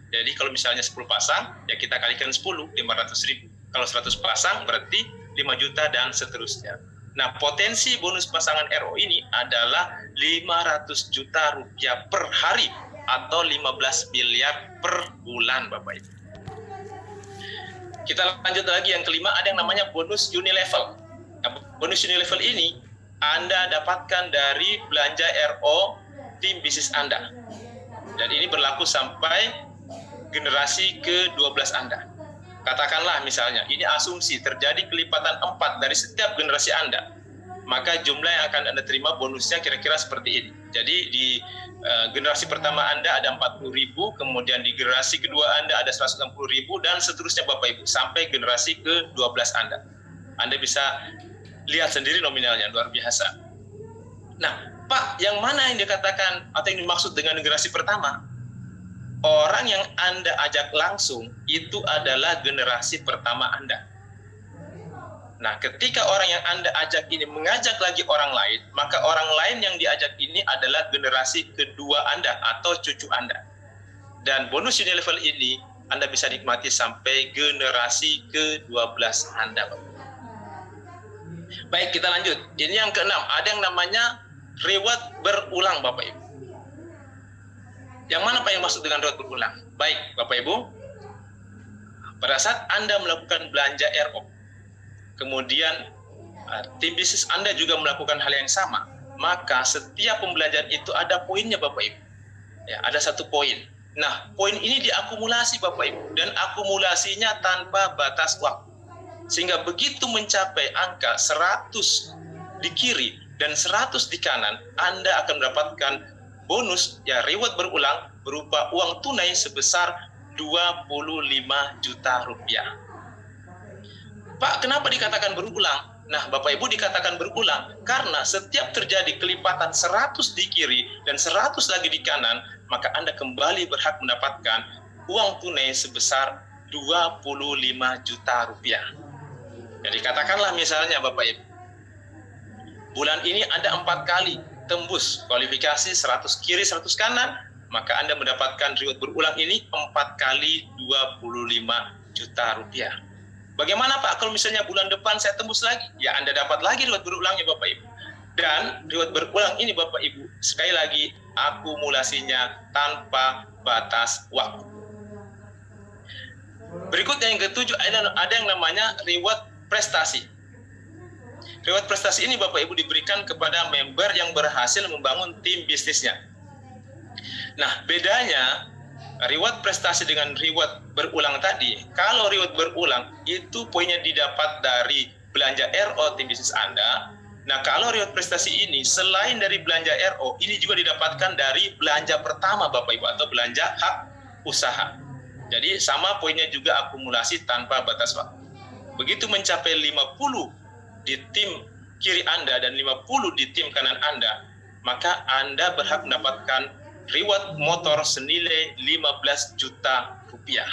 Jadi kalau misalnya 10 pasang, ya kita kalikan 10, Rp500.000. Kalau 100 pasang berarti 5 juta dan seterusnya. Nah, potensi bonus pasangan RO ini adalah Rp500 juta per hari atau 15 miliar per bulan, Bapak Ibu. Kita lanjut lagi, yang kelima ada yang namanya bonus unilevel. Nah, bonus unilevel ini Anda dapatkan dari belanja RO tim bisnis Anda. Dan ini berlaku sampai generasi ke-12 Anda. Katakanlah misalnya, ini asumsi terjadi kelipatan 4 dari setiap generasi Anda. Maka jumlah yang akan Anda terima bonusnya kira-kira seperti ini. Jadi di generasi pertama Anda ada 40.000, kemudian di generasi kedua Anda ada 160.000, dan seterusnya Bapak Ibu, sampai generasi ke-12 Anda. Anda bisa lihat sendiri nominalnya, luar biasa. Nah, Pak, yang mana yang dikatakan atau yang dimaksud dengan generasi pertama? Orang yang Anda ajak langsung itu adalah generasi pertama Anda. Nah, ketika orang yang Anda ajak ini mengajak lagi orang lain, maka orang lain yang diajak ini adalah generasi kedua Anda atau cucu Anda. Dan bonus unilevel ini Anda bisa nikmati sampai generasi ke-12 Anda. Baik, kita lanjut. Ini yang keenam, ada yang namanya reward berulang, Bapak Ibu. Yang mana Pak yang maksud dengan reward berulang? Baik, Bapak Ibu. pada saat Anda melakukan belanja RO, kemudian tim bisnis Anda juga melakukan hal yang sama, maka setiap pembelanjaan itu ada poinnya Bapak Ibu. Ya, ada 1 poin. Nah, poin ini diakumulasi Bapak Ibu, dan akumulasinya tanpa batas waktu. Sehingga begitu mencapai angka 100 di kiri dan 100 di kanan, Anda akan mendapatkan bonus, ya reward berulang berupa uang tunai sebesar 25 juta rupiah. Pak, kenapa dikatakan berulang? Nah, Bapak Ibu, dikatakan berulang karena setiap terjadi kelipatan 100 di kiri dan 100 lagi di kanan, maka Anda kembali berhak mendapatkan uang tunai sebesar 25 juta rupiah. Jadi katakanlah misalnya Bapak Ibu, bulan ini Anda 4 kali tembus kualifikasi 100 kiri 100 kanan, maka Anda mendapatkan reward berulang ini 4 kali 25 juta rupiah. Bagaimana Pak kalau misalnya bulan depan saya tembus lagi? Ya Anda dapat lagi reward berulangnya Bapak Ibu. Dan reward berulang ini Bapak Ibu, sekali lagi akumulasinya tanpa batas waktu. Berikutnya yang ketujuh, ada yang namanya reward prestasi. Reward prestasi ini Bapak Ibu diberikan kepada member yang berhasil membangun tim bisnisnya. Nah, bedanya reward prestasi dengan reward berulang tadi, kalau reward berulang itu poinnya didapat dari belanja RO tim bisnis Anda. Nah, kalau reward prestasi ini selain dari belanja RO, ini juga didapatkan dari belanja pertama Bapak Ibu atau belanja hak usaha. Jadi sama poinnya juga akumulasi tanpa batas waktu. Begitu mencapai 50 di tim kiri Anda dan 50 di tim kanan Anda, maka Anda berhak mendapatkan reward motor senilai 15 juta rupiah.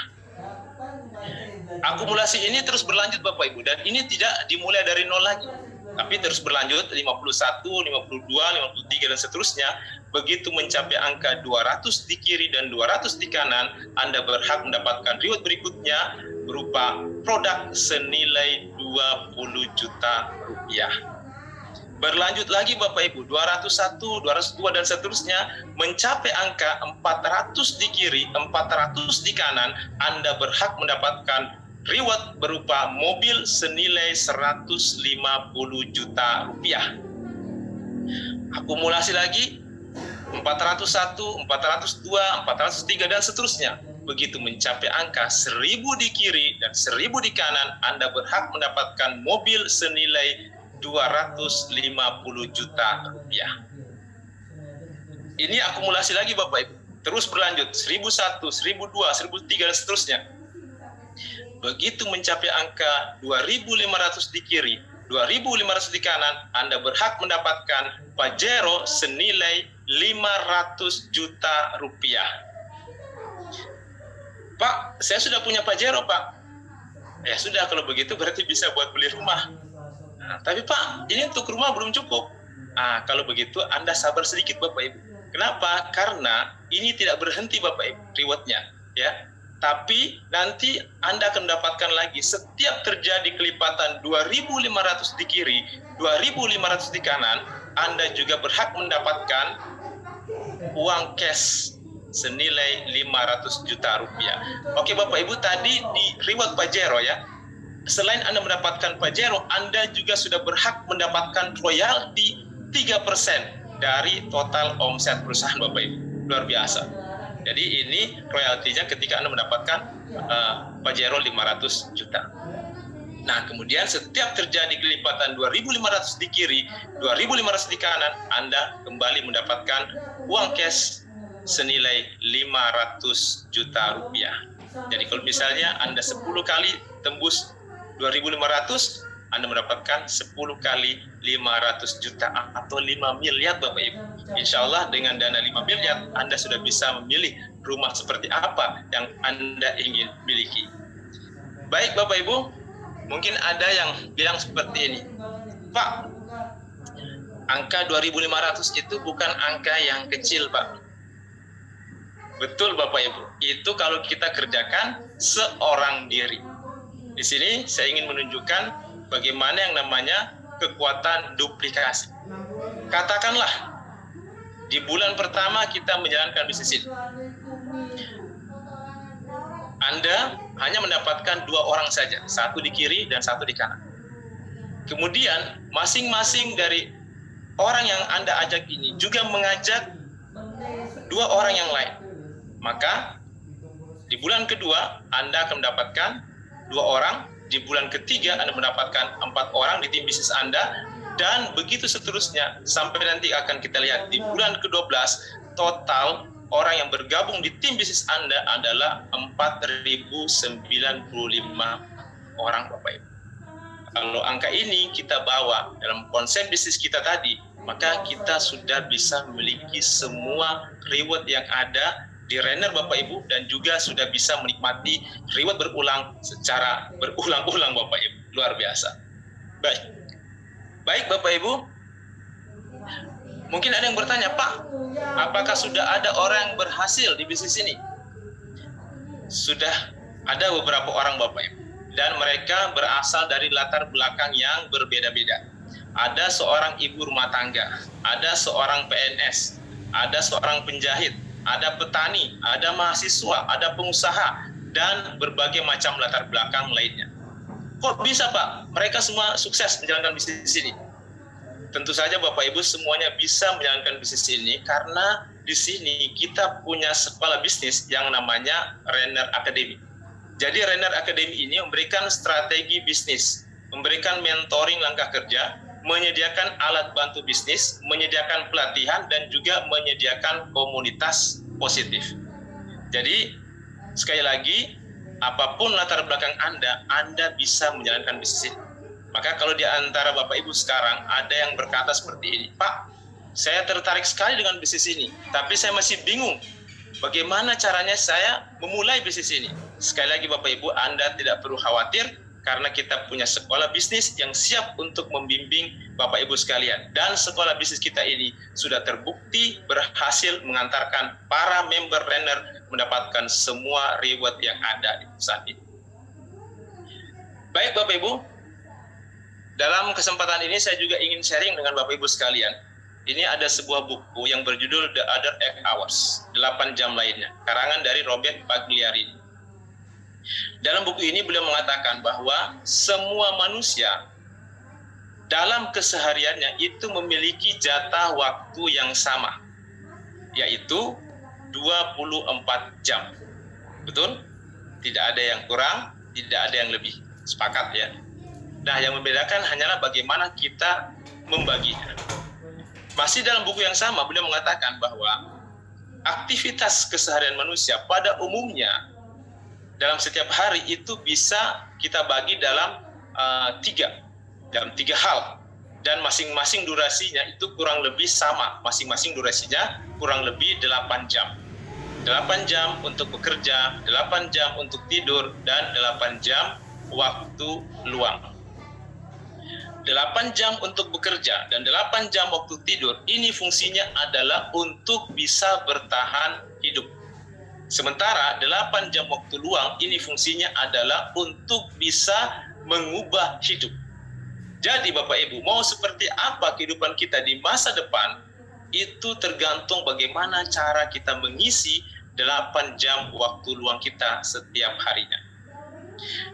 Akumulasi ini terus berlanjut Bapak Ibu, dan ini tidak dimulai dari nol lagi, tapi terus berlanjut 51, 52, 53 dan seterusnya. Begitu mencapai angka 200 di kiri dan 200 di kanan, Anda berhak mendapatkan reward berikutnya berupa produk senilai 20 juta rupiah. Berlanjut lagi Bapak Ibu, 201, 202 dan seterusnya, mencapai angka 400 di kiri, 400 di kanan, Anda berhak mendapatkan reward berupa mobil senilai 150 juta rupiah. Akumulasi lagi 401, 402, 403 dan seterusnya. Begitu mencapai angka 1000 di kiri dan 1000 di kanan, Anda berhak mendapatkan mobil senilai 250 juta rupiah. Ini akumulasi lagi Bapak Ibu, terus berlanjut 1001, 1002, 1003 dan seterusnya. Begitu mencapai angka 2500 di kiri, 2500 di kanan, Anda berhak mendapatkan Pajero senilai 500 juta rupiah. Pak, saya sudah punya Pajero Pak. Ya sudah, kalau begitu berarti bisa buat beli rumah. Nah, tapi Pak, ini untuk rumah belum cukup. Kalau begitu Anda sabar sedikit Bapak Ibu. Kenapa? Karena ini tidak berhenti Bapak Ibu rewardnya, ya. Tapi nanti Anda akan mendapatkan lagi setiap terjadi kelipatan 2500 di kiri, 2500 di kanan, Anda juga berhak mendapatkan uang cash senilai 500 juta rupiah. Oke Bapak Ibu, tadi di reward Pajero ya. Selain Anda mendapatkan Pajero, Anda juga sudah berhak mendapatkan royalti 3% dari total omset perusahaan Bapak Ibu. Luar biasa. Jadi ini royaltinya ketika Anda mendapatkan Pajero 500 juta. Nah, kemudian setiap terjadi kelipatan 2500 di kiri, 2500 di kanan, Anda kembali mendapatkan uang cash senilai 500 juta rupiah. Jadi kalau misalnya Anda 10 kali tembus 2.500, Anda mendapatkan 10 kali 500 juta atau 5 miliar Bapak Ibu. Insya Allah dengan dana 5 miliar, Anda sudah bisa memilih rumah seperti apa yang Anda ingin miliki. Baik Bapak Ibu, mungkin ada yang bilang seperti ini, Pak, angka 2.500 itu bukan angka yang kecil Pak. Betul Bapak Ibu, itu kalau kita kerjakan seorang diri. Di sini saya ingin menunjukkan bagaimana yang namanya kekuatan duplikasi. Katakanlah di bulan pertama kita menjalankan bisnis ini. Anda hanya mendapatkan 2 orang saja, satu di kiri dan satu di kanan. Kemudian masing-masing dari orang yang Anda ajak ini juga mengajak 2 orang yang lain. Maka di bulan kedua Anda akan mendapatkan 2 orang, di bulan ketiga Anda mendapatkan 4 orang di tim bisnis Anda, dan begitu seterusnya sampai nanti akan kita lihat di bulan ke-12 total orang yang bergabung di tim bisnis Anda adalah 4.095 orang, Bapak Ibu. Kalau angka ini kita bawa dalam konsep bisnis kita tadi, maka kita sudah bisa memiliki semua reward yang ada di Renner, Bapak Ibu, dan juga sudah bisa menikmati reward secara berulang-ulang, Bapak Ibu. Luar biasa. Baik Bapak Ibu. Mungkin ada yang bertanya, Pak, apakah sudah ada orang yang berhasil di bisnis ini? Sudah ada beberapa orang, Bapak Ibu, dan mereka berasal dari latar belakang yang berbeda-beda. Ada seorang ibu rumah tangga, ada seorang PNS, ada seorang penjahit, ada petani, ada mahasiswa, ada pengusaha, dan berbagai macam latar belakang lainnya. Kok bisa, Pak? Mereka semua sukses menjalankan bisnis ini. Tentu saja Bapak Ibu semuanya bisa menjalankan bisnis ini karena di sini kita punya sekolah bisnis yang namanya Renner Academy. Jadi Renner Academy ini memberikan strategi bisnis, memberikan mentoring langkah kerja, menyediakan alat bantu bisnis, menyediakan pelatihan, dan juga menyediakan komunitas positif. Jadi sekali lagi, apapun latar belakang Anda bisa menjalankan bisnis ini. Maka kalau di antara Bapak Ibu sekarang ada yang berkata seperti ini, Pak, saya tertarik sekali dengan bisnis ini, tapi saya masih bingung bagaimana caranya saya memulai bisnis ini. Sekali lagi Bapak Ibu, Anda tidak perlu khawatir karena kita punya sekolah bisnis yang siap untuk membimbing Bapak Ibu sekalian. Dan sekolah bisnis kita ini sudah terbukti berhasil mengantarkan para member Renner mendapatkan semua reward yang ada di perusahaan ini. Baik Bapak Ibu, dalam kesempatan ini saya juga ingin sharing dengan Bapak Ibu sekalian. Ini ada sebuah buku yang berjudul The Other 8 Hours, 8 jam lainnya, karangan dari Robert Pagliarini. Dalam buku ini beliau mengatakan bahwa semua manusia dalam kesehariannya itu memiliki jatah waktu yang sama, yaitu 24 jam. Betul? Tidak ada yang kurang, tidak ada yang lebih. Sepakat ya? Nah, yang membedakan hanyalah bagaimana kita membaginya. Masih dalam buku yang sama, beliau mengatakan bahwa aktivitas keseharian manusia pada umumnya dalam setiap hari itu bisa kita bagi dalam tiga hal. Dan masing-masing durasinya itu kurang lebih sama. Masing-masing durasinya kurang lebih 8 jam. 8 jam untuk bekerja, 8 jam untuk tidur, dan 8 jam waktu luang. 8 jam untuk bekerja dan 8 jam waktu tidur, ini fungsinya adalah untuk bisa bertahan hidup. Sementara 8 jam waktu luang, ini fungsinya adalah untuk bisa mengubah hidup. Jadi Bapak Ibu, mau seperti apa kehidupan kita di masa depan, itu tergantung bagaimana cara kita mengisi 8 jam waktu luang kita setiap harinya.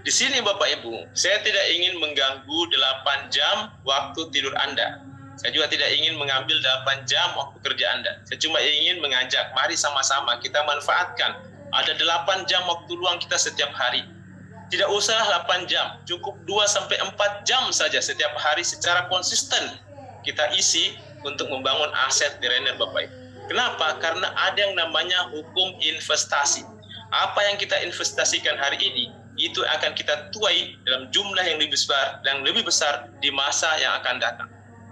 Di sini Bapak Ibu, saya tidak ingin mengganggu 8 jam waktu tidur Anda. Saya juga tidak ingin mengambil 8 jam waktu kerja Anda. Saya cuma ingin mengajak, mari sama-sama kita manfaatkan. Ada 8 jam waktu luang kita setiap hari. Tidak usah 8 jam, cukup 2-4 jam saja setiap hari secara konsisten kita isi untuk membangun aset di Renner Bapak Ibu. Kenapa? Karena ada yang namanya hukum investasi. Apa yang kita investasikan hari ini, itu akan kita tuai dalam jumlah yang lebih besar di masa yang akan datang.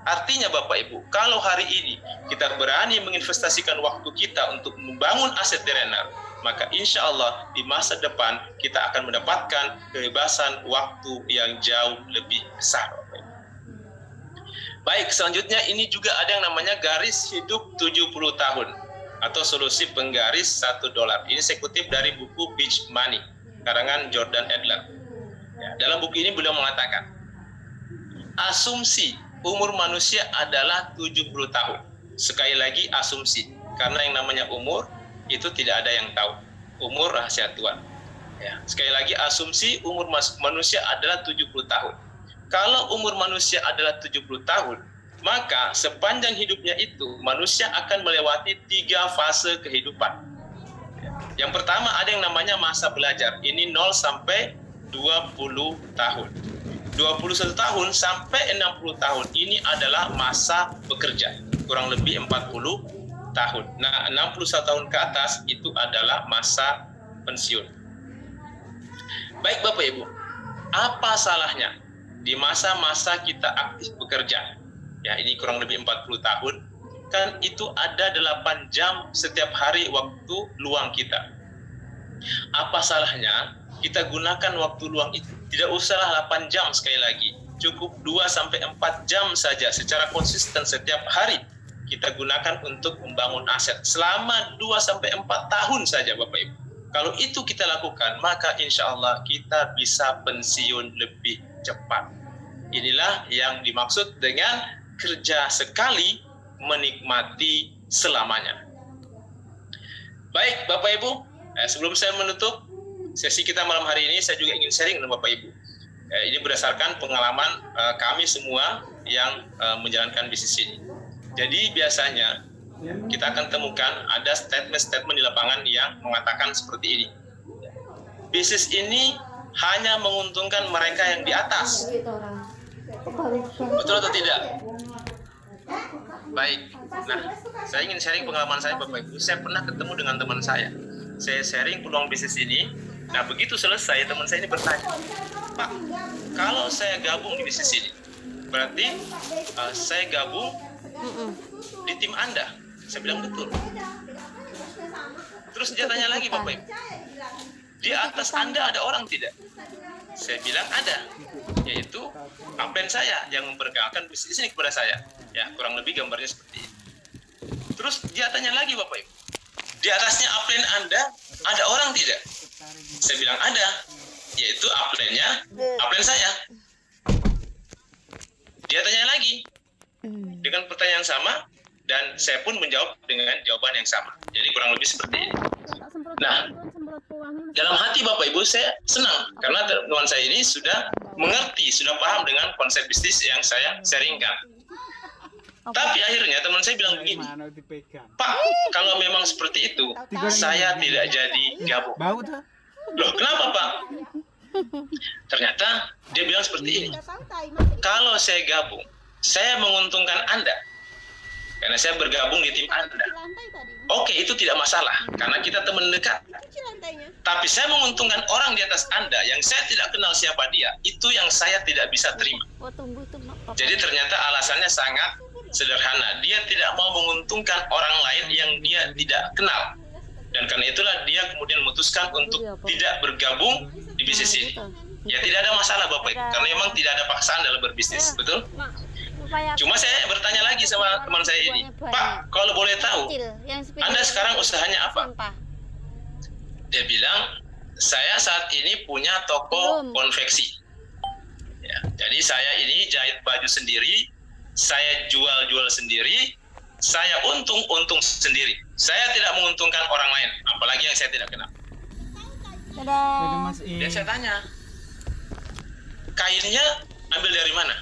Artinya Bapak Ibu, kalau hari ini kita berani menginvestasikan waktu kita untuk membangun aset di Renner, maka insya Allah di masa depan kita akan mendapatkan kebebasan waktu yang jauh lebih besar. Bapak Ibu. Baik, selanjutnya ini juga ada yang namanya garis hidup 70 tahun atau solusi penggaris $1. Ini saya kutip dari buku Beach Money, karangan Jordan Adler. Ya, dalam buku ini beliau mengatakan, asumsi umur manusia adalah 70 tahun. Sekali lagi asumsi, karena yang namanya umur itu tidak ada yang tahu. Umur rahasia Tuhan. Ya, sekali lagi asumsi umur manusia adalah 70 tahun. Kalau umur manusia adalah 70 tahun, maka sepanjang hidupnya itu manusia akan melewati 3 fase kehidupan. Yang pertama ada yang namanya masa belajar. Ini 0 sampai 20 tahun. 21 tahun sampai 60 tahun ini adalah masa bekerja. Kurang lebih 40 tahun. Nah, 61 tahun ke atas itu adalah masa pensiun. Baik Bapak Ibu, apa salahnya di masa-masa kita aktif bekerja? Ya, ini kurang lebih 40 tahun. Kan itu ada 8 jam setiap hari waktu luang kita. Apa salahnya kita gunakan waktu luang itu? Tidak usahlah 8 jam sekali lagi. Cukup 2-4 jam saja secara konsisten setiap hari kita gunakan untuk membangun aset. Selama 2-4 tahun saja Bapak Ibu. Kalau itu kita lakukan, maka insya Allah kita bisa pensiun lebih cepat. Inilah yang dimaksud dengan kerja sekali, menikmati selamanya. Baik Bapak Ibu, sebelum saya menutup sesi kita malam hari ini, saya juga ingin sharing dengan Bapak Ibu. Ini berdasarkan pengalaman kami semua yang menjalankan bisnis ini. Jadi biasanya kita akan temukan ada statement-statement di lapangan yang mengatakan seperti ini. Bisnis ini hanya menguntungkan mereka yang di atas. Betul atau tidak? Baik. Nah, saya ingin sharing pengalaman saya Bapak Ibu. Saya pernah ketemu dengan teman saya. Saya sharing peluang bisnis ini. Nah, begitu selesai teman saya ini bertanya, Pak, kalau saya gabung di bisnis ini, berarti saya gabung di tim Anda. Saya bilang betul. Terus dia tanya lagi Bapak Ibu, di atas Anda ada orang tidak? Saya bilang ada, yaitu upline saya yang memperkenalkan bisnis ini kepada saya. Ya, kurang lebih gambarnya seperti ini. Terus dia tanya lagi Bapak Ibu, di atasnya upline Anda ada orang tidak? Saya bilang ada, yaitu upline saya. Dia tanya lagi dengan pertanyaan sama, dan saya pun menjawab dengan jawaban yang sama. Jadi kurang lebih seperti ini. Nah, dalam hati Bapak Ibu saya senang karena teman saya ini sudah mengerti, sudah paham dengan konsep bisnis yang saya sharingkan. Tapi akhirnya teman saya bilang begini, Pak, kalau memang seperti itu, saya tidak jadi gabung. Loh, kenapa Pak? Ternyata dia bilang seperti ini, kalau saya gabung, saya menguntungkan Anda. Karena saya bergabung di tim Anda. Oke, itu tidak masalah, karena kita teman dekat. Tapi saya menguntungkan orang di atas Anda yang saya tidak kenal siapa dia, itu yang saya tidak bisa terima. Jadi ternyata alasannya sangat sederhana. Dia tidak mau menguntungkan orang lain yang dia tidak kenal. Dan karena itulah dia kemudian memutuskan untuk tidak bergabung di bisnis ini. Ya tidak ada masalah Bapak Ibu, karena memang tidak ada paksaan dalam berbisnis, betul? Cuma saya bertanya lagi sama teman saya ini, Pak, kalau boleh tahu, Anda sekarang usahanya apa? Dia bilang, saya saat ini punya toko konveksi. Ya, jadi saya ini jahit baju sendiri, saya jual sendiri, saya untung sendiri. Saya tidak menguntungkan orang lain, apalagi yang saya tidak kenal. Dan saya tanya, kainnya ambil dari mana?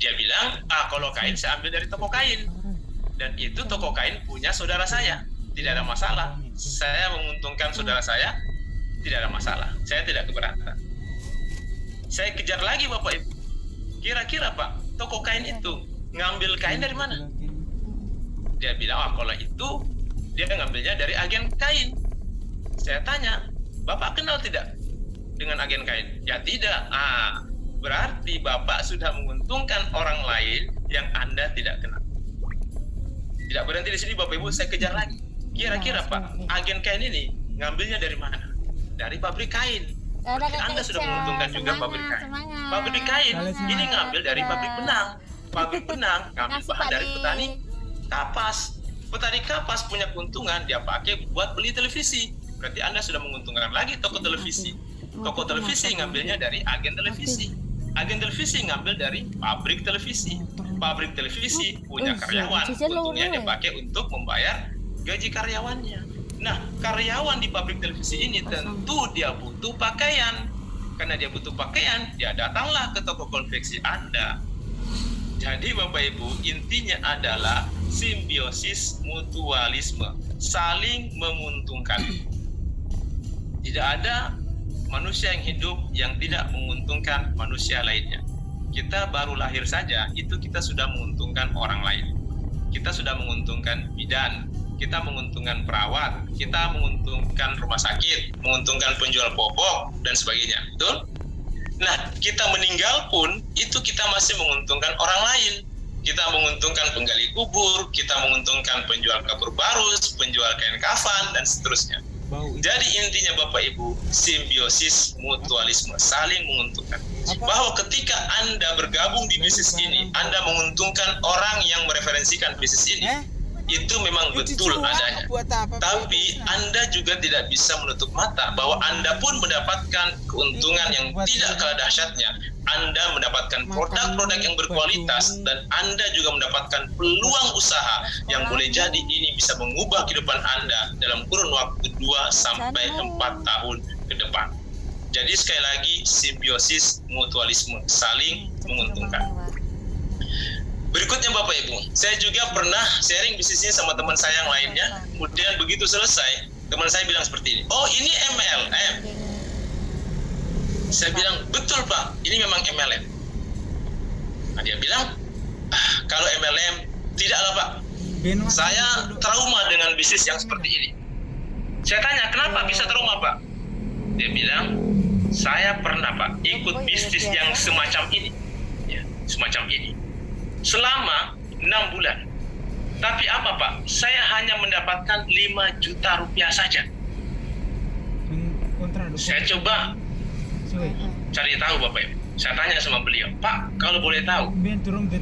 Dia bilang, kalau kain saya ambil dari toko kain. Dan itu toko kain punya saudara saya. Tidak ada masalah. Saya menguntungkan saudara saya, tidak ada masalah. Saya tidak keberatan. Saya kejar lagi Bapak Ibu. Kira-kira Pak, toko kain itu ngambil kain dari mana? Dia bilang, kalau itu dia ngambilnya dari agen kain. Saya tanya, Bapak kenal tidak dengan agen kain? Ya tidak. Berarti Bapak sudah menguntungkan orang lain yang Anda tidak kenal. Tidak berhenti di sini Bapak Ibu, saya kejar lagi. Kira-kira Pak, agen kain ini ngambilnya dari mana? Dari pabrik kain. Berarti Anda sudah menguntungkan juga pabrik kain. Pabrik kain ini ngambil dari pabrik benang. Pabrik benang ngambil bahan dari petani kapas. Petani kapas punya keuntungan, dia pakai buat beli televisi. Berarti Anda sudah menguntungkan lagi toko televisi. Toko televisi ngambilnya dari agen televisi. Agen televisi ngambil dari pabrik televisi. Pabrik televisi punya karyawan. Untungnya dia pakai untuk membayar gaji karyawannya. Nah, karyawan di pabrik televisi ini tentu dia butuh pakaian. Karena dia butuh pakaian, dia datanglah ke toko konveksi Anda. Jadi Bapak Ibu, intinya adalah simbiosis mutualisme, saling menguntungkan. Tidak ada manusia yang hidup yang tidak menguntungkan manusia lainnya. Kita baru lahir saja, itu kita sudah menguntungkan orang lain. Kita sudah menguntungkan bidan, kita menguntungkan perawat, kita menguntungkan rumah sakit, menguntungkan penjual popok, dan sebagainya. Betul? Nah, kita meninggal pun, itu kita masih menguntungkan orang lain. Kita menguntungkan penggali kubur, kita menguntungkan penjual kapur barus, penjual kain kafan, dan seterusnya. Jadi intinya Bapak Ibu, simbiosis mutualisme, saling menguntungkan. Bahwa ketika Anda bergabung di bisnis ini, Anda menguntungkan orang yang mereferensikan bisnis ini. Itu memang betul adanya. Tapi Anda juga tidak bisa menutup mata bahwa Anda pun mendapatkan keuntungan yang tidak kalah dahsyatnya. Anda mendapatkan produk-produk yang berkualitas dan Anda juga mendapatkan peluang usaha yang boleh jadi ini bisa mengubah kehidupan Anda dalam kurun waktu 2 sampai 4 tahun ke depan. Jadi sekali lagi simbiosis mutualisme, saling menguntungkan. Berikutnya Bapak Ibu, saya juga pernah sharing bisnisnya sama teman saya yang lainnya. Kemudian begitu selesai, teman saya bilang seperti ini, oh ini MLM. Saya bilang, betul Pak, ini memang MLM. Nah, dia bilang, kalau MLM, tidaklah Pak. Saya trauma dengan bisnis yang seperti ini. Saya tanya, kenapa bisa trauma Pak? Dia bilang, saya pernah Pak, ikut bisnis yang semacam ini. Ya, semacam ini. Selama 6 bulan. Tapi apa Pak? Saya hanya mendapatkan 5 juta rupiah saja. Saya coba cari tahu Bapak Ibu. Saya tanya sama beliau, Pak, kalau boleh tahu,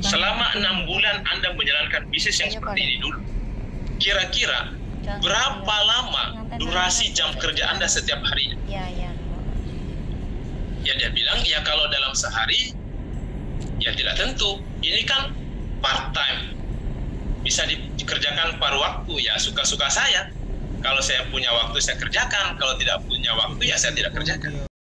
selama 6 bulan Anda menjalankan bisnis yang seperti ini dulu, kira-kira berapa lama durasi jam kerja Anda setiap harinya? Ya dia bilang, ya kalau dalam sehari, ya tidak tentu. Ini kan part time, bisa dikerjakan paruh waktu, ya suka-suka saya. Kalau saya punya waktu saya kerjakan, kalau tidak punya waktu ya saya tidak kerjakan.